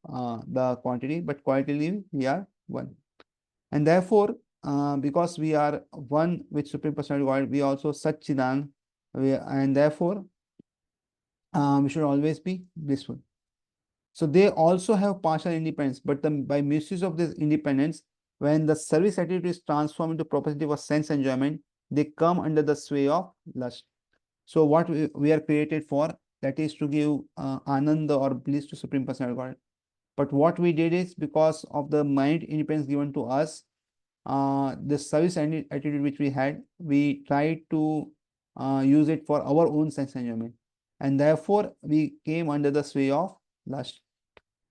the quantity, but qualitatively we are one. And therefore, because we are one with Supreme Personality of Godhead, we also Satchidan, and therefore we should always be blissful. So they also have partial independence, but by misuse of this independence, when the service attitude is transformed into propensity for sense enjoyment, they come under the sway of lust. So what we are created for, that is to give ananda or bliss to Supreme Personality of Godhead. But what we did is, because of the mind independence given to us, the service attitude which we had, we tried to use it for our own sense enjoyment, and therefore we came under the sway of lust.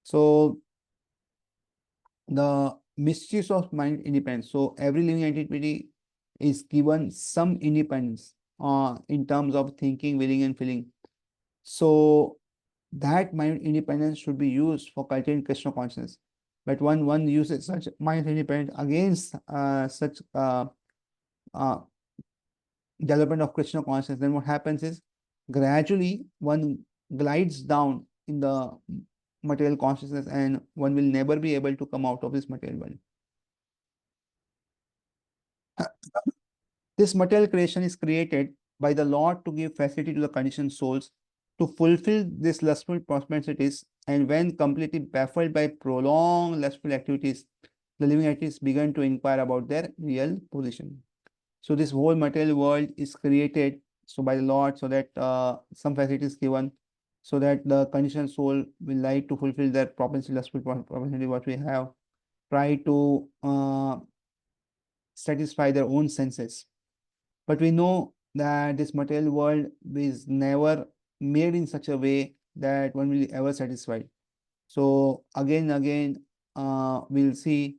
So the misuse of mind independence. So every living entity is given some independence in terms of thinking, willing, and feeling. So that mind independence should be used for cultivating Krishna consciousness. But when one uses such mind independence against such uh, development of Krishna consciousness, then what happens is gradually one glides down in the material consciousness, and one will never be able to come out of this material world. This material creation is created by the Lord to give facility to the conditioned souls to fulfill these lustful propensities, and when completely baffled by prolonged lustful activities, the living entities begin to inquire about their real position. So this whole material world is created by the Lord, so that some facility is given, so that the conditioned soul will like to fulfill their propensity, lustful propensity what we have, try to satisfy their own senses. But we know that this material world is never made in such a way that one will ever satisfied. So again and again, we'll see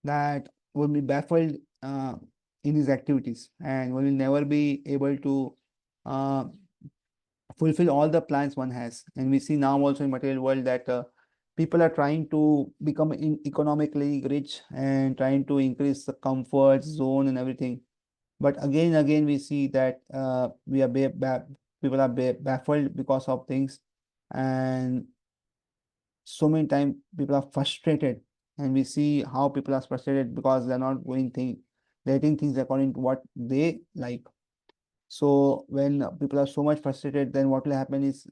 that will be baffled in his activities, and one will never be able to uh, fulfill all the plans one has. And we see now also in material world that people are trying to become economically rich and trying to increase the comfort zone and everything. But again and again, we see that we are people are baffled because of things, and so many times people are frustrated, and we see how people are frustrated because they're not getting things according to what they like. So when people are so much frustrated, then what will happen is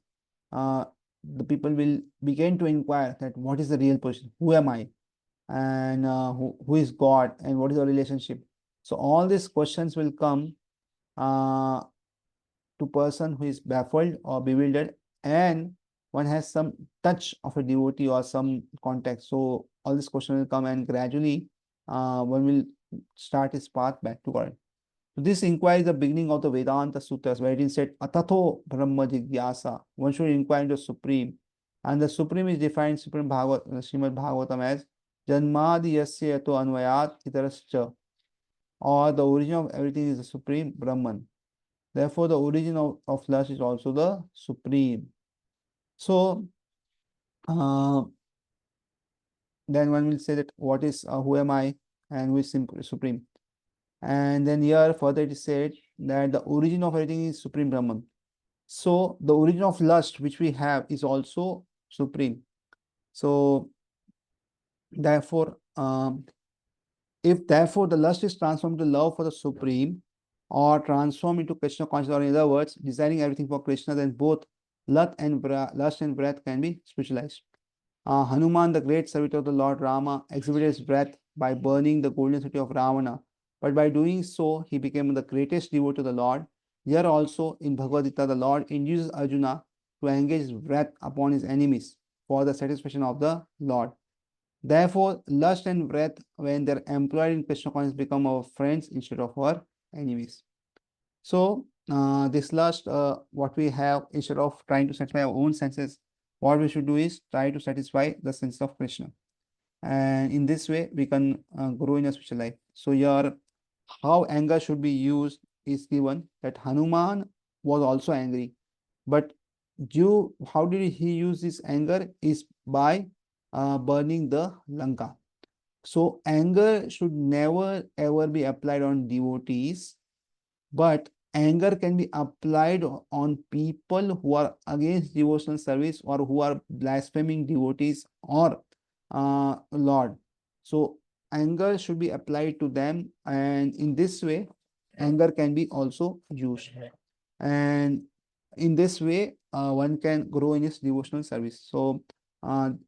uh, the people will begin to inquire that what is the real person, who am I, and who is God, and what is the relationship. So all these questions will come uh, to person who is baffled or bewildered, and one has some touch of a devotee or some contact. So all this question will come, and gradually one will start his path back to God. So this inquiry is the beginning of the Vedanta Sutras, where it is said, Atato Brahma Jigyasa. One should inquire into Supreme. And the Supreme is defined in Supreme Srimad Bhagavatam as Janmadi Yasya Yato Anvayat Itarascha, or the origin of everything is the Supreme Brahman. Therefore, the origin of lust is also the Supreme. So, uh, then one will say that what is, who am I, and who is Supreme. And then here further it is said that the origin of everything is Supreme Brahman. So the origin of lust which we have is also Supreme. So therefore, if therefore the lust is transformed to love for the Supreme, or transformed into Krishna consciousness, or in other words, desiring everything for Krishna, then both lust and breath can be spiritualized. Hanuman, the great servitor of the Lord Rama, exhibited his breath by burning the golden city of Ravana. But by doing so, he became the greatest devotee of the Lord. Here also, in BhagavadGita, the Lord induces Arjuna to engage his breath upon his enemies for the satisfaction of the Lord. Therefore, lust and breath, when they're employed in Krishna consciousness, become our friends instead of our enemies. So, this lust, what we have, instead of trying to satisfy our own senses, what we should do is try to satisfy the sense of Krishna. And in this way, we can grow in a spiritual life. So, here, how anger should be used is given that Hanuman was also angry. But how did he use this anger? Is by burning the Lanka. So, anger should never ever be applied on devotees, but anger can be applied on people who are against devotional service, or who are blaspheming devotees or Lord. So anger should be applied to them, and in this way anger can be also used, and in this way one can grow in his devotional service. So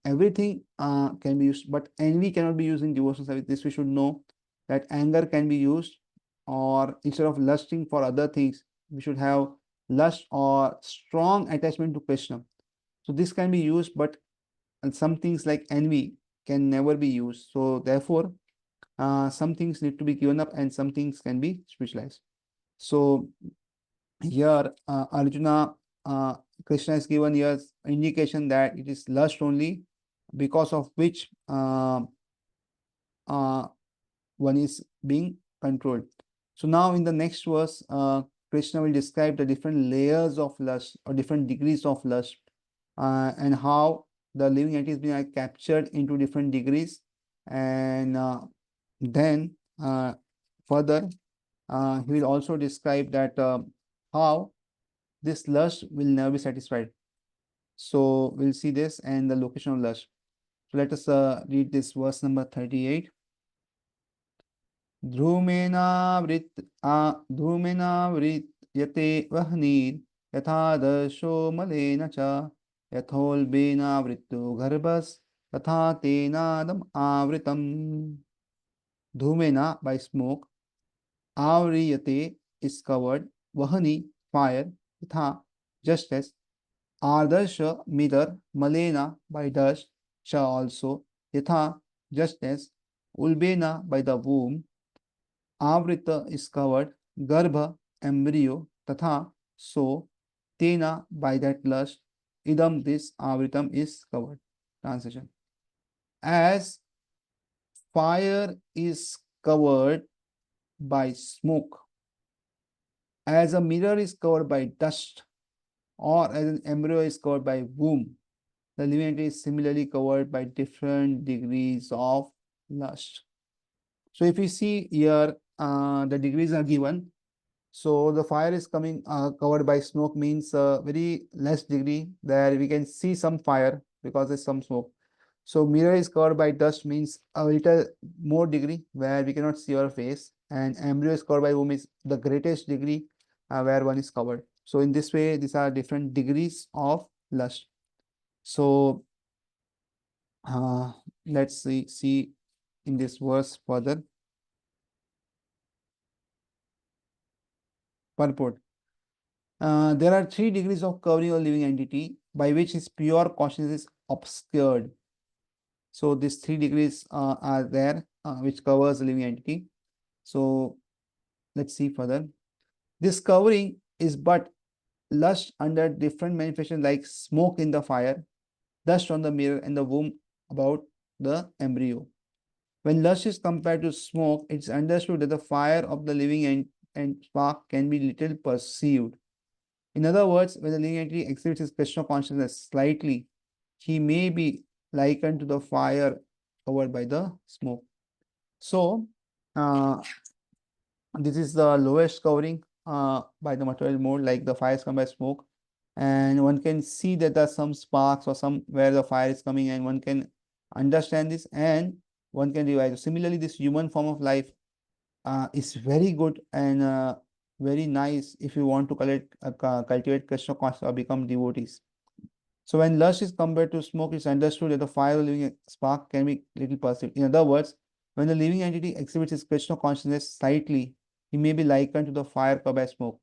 everything can be used, but envy cannot be used in devotional service. This we should know, that anger can be used, or instead of lusting for other things, we should have lust or strong attachment to Krishna. So this can be used, but some things like envy can never be used. So therefore some things need to be given up, and some things can be spiritualized. So here Arjuna, Krishna is given here indication that it is lust only, because of which uh, one is being controlled. So now in the next verse, Krishna will describe the different layers of lust, or different degrees of lust, and how the living entity is being captured into different degrees. And then further, he will also describe that how this lust will never be satisfied. So we'll see this and the location of lust. So let us read this verse number 38. धूमेनावृत्यते वह्निर् यथादर्शो मलेन च यथोल्बेनावृतो गर्भस् तथा तेनादम् आवृतम्. Dhumena, by smoke, avriyate is covered, vahani, fire, yatha, just as, adarsha, mirror, malena, by dust, sha also, yatha, just as, ulbena, by the womb, avrita is covered, Garbha, embryo, tatha, so, tena, by that lust, idam, this, avritam is covered. Translation. As fire is covered by smoke, as a mirror is covered by dust, or as an embryo is covered by womb, the living entity is similarly covered by different degrees of lust. So if you see here, the degrees are given. So the fire is coming covered by smoke means very less degree. There we can see some fire because there's some smoke. So mirror is covered by dust means a little more degree where we cannot see our face, and embryo is covered by womb is the greatest degree where one is covered. So in this way, these are different degrees of lust. So uh, let's see in this verse further. Purport. There are 3 degrees of covering of living entity by which his pure consciousness is obscured. So these 3 degrees are there which covers the living entity. So let's see further. This covering is but lust under different manifestations like smoke in the fire, dust on the mirror, and the womb about the embryo. When lust is compared to smoke, it's understood that the fire of the living and spark can be little perceived. In other words, when the living entity exhibits his Krishna consciousness slightly, he may be likened to the fire covered by the smoke. So, uh, this is the lowest covering by the material mode, like the fire is come by smoke, and one can see that there are some sparks or some where the fire is coming, and one can understand this, and one can revise. Similarly, this human form of life is very good and very nice if you want to cultivate Krishna consciousness or become devotees. So when lust is compared to smoke, it's understood that the fire of the living spark can be little perceived. In other words, when the living entity exhibits his Krishna consciousness slightly, he may be likened to the fire covered by smoke.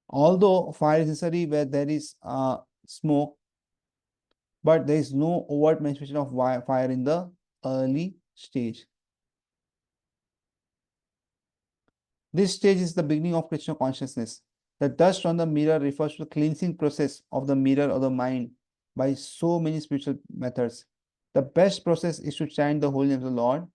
Although fire is necessary where there is smoke, but there is no overt manifestation of fire in the early stage. This stage is the beginning of Krishna consciousness. The dust on the mirror refers to the cleansing process of the mirror of the mind by so many spiritual methods. The best process is to chant the holy name of the Lord.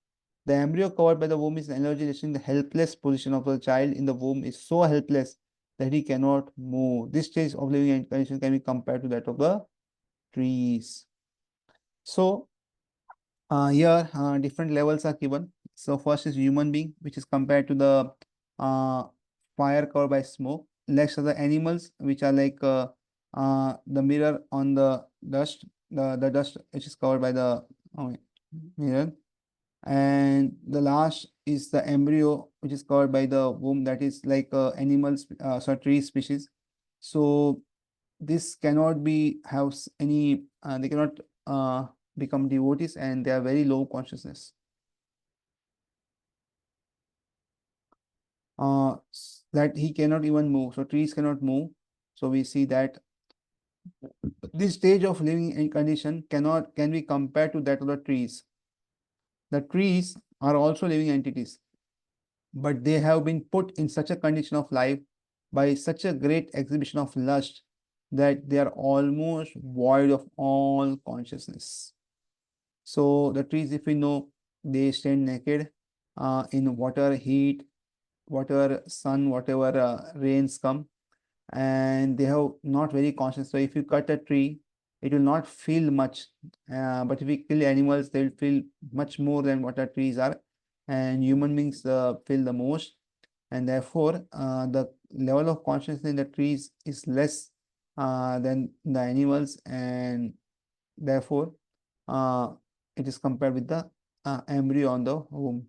The embryo covered by the womb is an analogy illustrating the helpless position of the child in the womb is so helpless that he cannot move. This stage of living condition can be compared to that of the trees. So, here different levels are given. So first is human being, which is compared to the uh, fire covered by smoke. Next are the animals, which are like the mirror on the dust, the dust which is covered by the mirror. And the last is the embryo, which is covered by the womb, that is like animals, so tree species. So this cannot be have any, they cannot become devotees, and they are very low consciousness. That he cannot even move. So trees cannot move. So we see that this stage of living in condition can be compared to that of the trees. The trees are also living entities, but they have been put in such a condition of life by such a great exhibition of lust that they are almost void of all consciousness. So the trees, if we know, they stand naked in water, heat, water, sun, whatever rains come, and they have not very conscious. So if you cut a tree, it will not feel much. But if we kill animals, they will feel much more than what the trees are. And human beings feel the most. And therefore, the level of consciousness in the trees is less than the animals. And therefore, uh, it is compared with the embryo on the womb.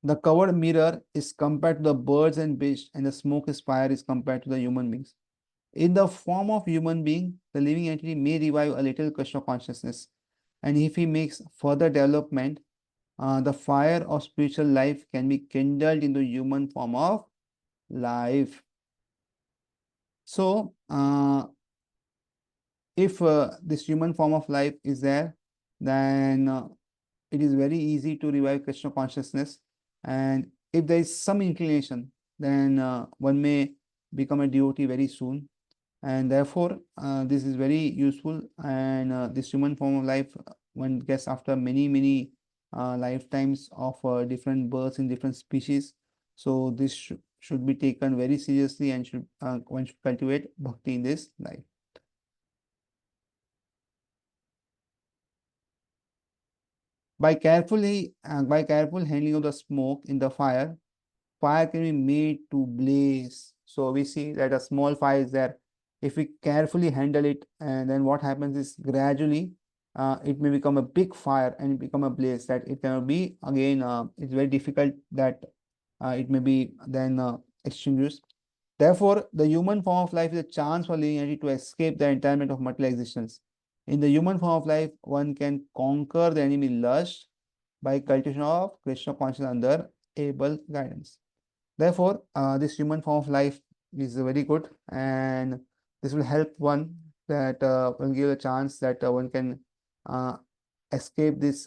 The covered mirror is compared to the birds and beasts, and the smoke is fire is compared to the human beings. In the form of human being, the living entity may revive a little Krishna consciousness. And if he makes further development, the fire of spiritual life can be kindled in the human form of life. So, if this human form of life is there, then it is very easy to revive Krishna consciousness. And if there is some inclination, then one may become a devotee very soon. And therefore, this is very useful. And this human form of life, one gets after many lifetimes of different births in different species. So this should be taken very seriously, and one should cultivate bhakti in this life. By careful handling of the smoke in the fire, fire can be made to blaze. So we see that a small fire is there. If we carefully handle it, and then what happens is gradually it may become a big fire and become a blaze that it cannot be again. It's very difficult that it may be then extinguished. Therefore, the human form of life is a chance for living entity to escape the entirement of material existence. In the human form of life, one can conquer the enemy lust by cultivation of Krishna consciousness under able guidance. Therefore, this human form of life is very good, and this will help one that will give a chance that one can uh, escape this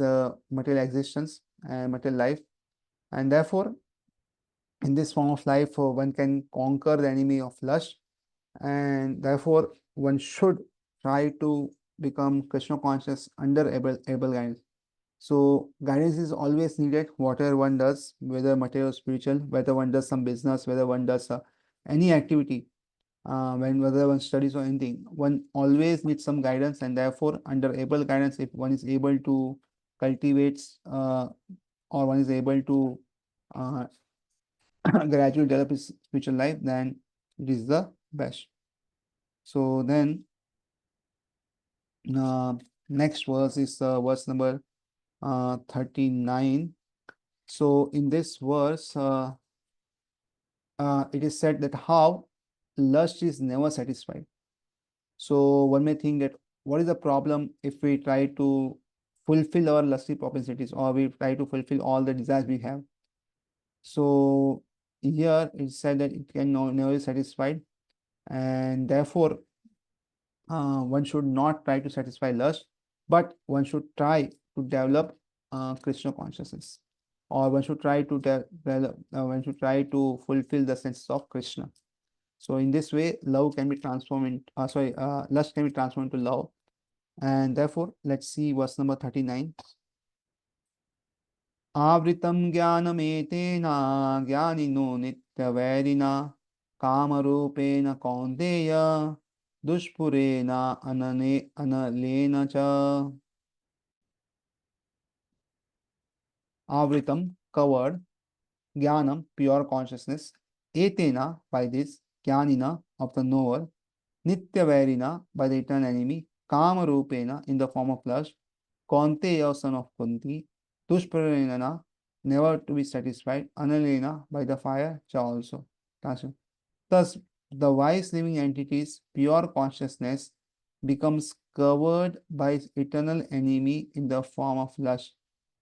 material existence and material life. And therefore, in this form of life, one can conquer the enemy of lust, and therefore one should try to become Krishna conscious under able guidance. So guidance is always needed, whatever one does, whether material or spiritual, whether one does some business, whether one does any activity, whether one studies or anything, one always needs some guidance. And therefore, under able guidance, if one is able to cultivate or one is able to uh, gradually develop his spiritual life, then it is the best. So then, uh, next verse is verse number 39. So in this verse, it is said that how lust is never satisfied. So one may think that what is the problem if we try to fulfill our lusty propensities, or we try to fulfill all the desires we have. So here it said that it can never be satisfied, and therefore one should not try to satisfy lust, but one should try to develop Krishna consciousness, or one should try to develop, one should try to fulfill the sense of Krishna. So in this way, love can be transformed in, lust can be transformed into love. And therefore, let's see verse number 39. आवृतं ज्ञानमेतेन ज्ञानिनो नित्यवैरिणा कामरूपेण कौन्तेय दुष्पुरेण अनलेन च आवृतं covered, jnanam pure consciousness, etena by this, jnanina of the knower, nityavarina by the eternal enemy, kamarupena in the form of lust, Kaunteya son of Kunti, Dushparana never to be satisfied, Analena by the fire, Cha also. Thus, the wise living entity's pure consciousness becomes covered by its eternal enemy in the form of lust,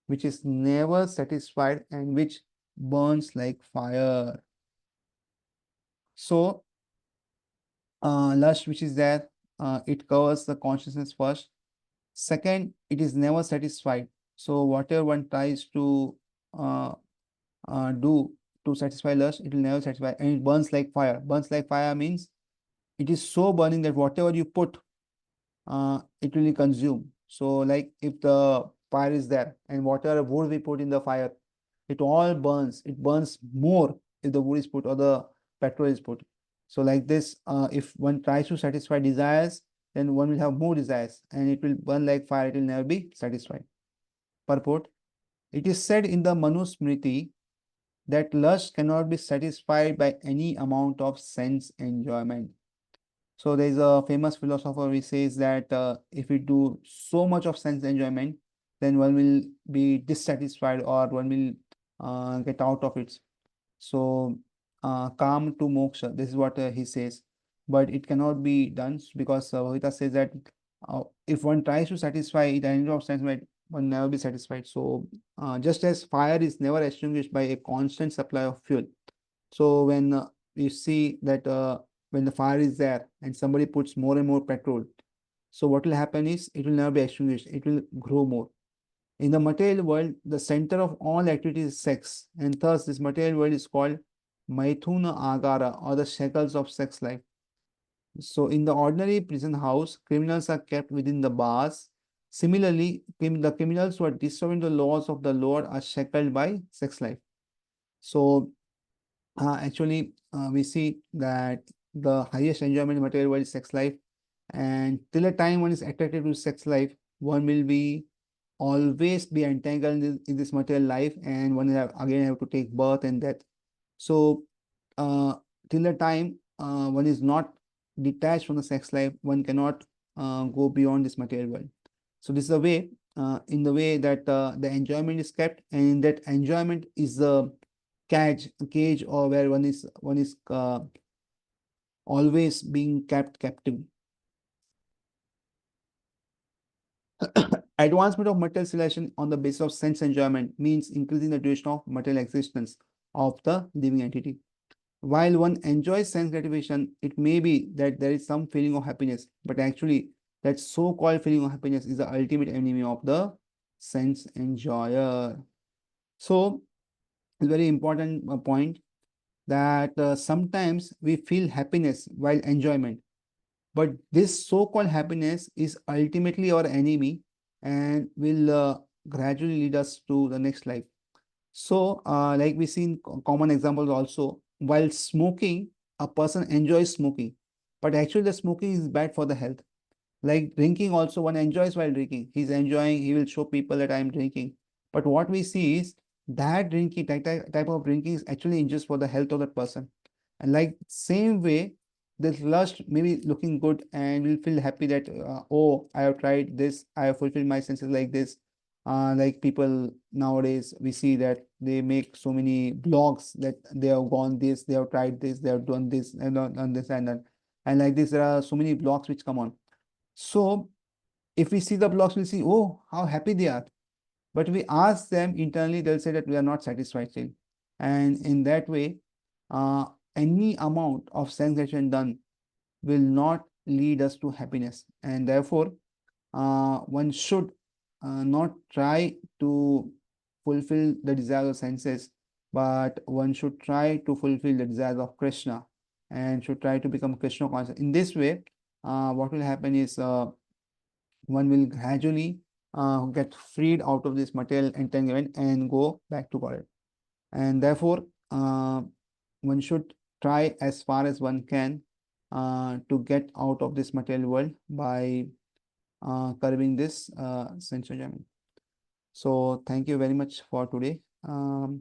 which is never satisfied and which burns like fire. So, lust, which is there, it covers the consciousness first. Second, it is never satisfied. So, whatever one tries to uh, do to satisfy lust, it will never satisfy, and it burns like fire. Burns like fire means it is so burning that whatever you put, it will consume. So, like if the fire is there and whatever wood we put in the fire, it all burns. It burns more if the wood is put or the petrol is put. So, like this, if one tries to satisfy desires, then one will have more desires and it will burn like fire. It will never be satisfied. Purport: it is said in the Manusmriti that lust cannot be satisfied by any amount of sense enjoyment. So there is a famous philosopher who says that if we do so much of sense enjoyment, then one will be dissatisfied or one will get out of it. So calm to moksha, this is what he says. But it cannot be done because Bhagavad says that if one tries to satisfy it, any of sense might one never be satisfied. So just as fire is never extinguished by a constant supply of fuel. So when you see that when the fire is there and somebody puts more and more petrol, so what will happen is it will never be extinguished. It will grow more. In the material world, the center of all activity is sex, and thus this material world is called Maithuna Agara, or the shackles of sex life. So, in the ordinary prison house, criminals are kept within the bars. Similarly, the criminals who are disturbing the laws of the Lord are shackled by sex life. So, we see that the highest enjoyment in material world is sex life, and till the time one is attracted to sex life, one will be always be entangled in this material life, and one will again have to take birth and death. So, uh, till the time one is not detached from the sex life, one cannot go beyond this material world. So this is the way, in the way that the enjoyment is kept, and that enjoyment is the cage, or where one is always being kept captive. Advancement of material civilization on the basis of sense enjoyment means increasing the duration of material existence of the living entity. While one enjoys sense gratification, it may be that there is some feeling of happiness, but actually, that so-called feeling of happiness is the ultimate enemy of the sense enjoyer. So, it's very important point that sometimes we feel happiness while enjoyment, but this so-called happiness is ultimately our enemy and will gradually lead us to the next life. So, like we see in common examples also, while smoking, a person enjoys smoking, but actually the smoking is bad for the health. Like drinking also, one enjoys while drinking. He's enjoying, he will show people that I'm drinking. But what we see is that drinking, type of drinking is actually injurious for the health of that person. And like same way, this lust may be looking good and will feel happy that, oh, I have tried this, I have fulfilled my senses like this. Like people nowadays, we see that they make so many blogs that they have gone this, they have tried this, they have done this, and done this and that. And like this, there are so many blogs which come on. So if we see the blocks, we'll see, oh, how happy they are. But we ask them internally, they'll say that we are not satisfied still. And in that way, uh, any amount of sense gratification done will not lead us to happiness. And therefore, one should not try to fulfill the desires of senses, but one should try to fulfill the desires of Krishna and should try to become Krishna conscious. In this way, what will happen is one will gradually get freed out of this material entanglement and go back to God. And therefore, one should try as far as one can to get out of this material world by curbing this sense enjoyment. So, thank you very much for today.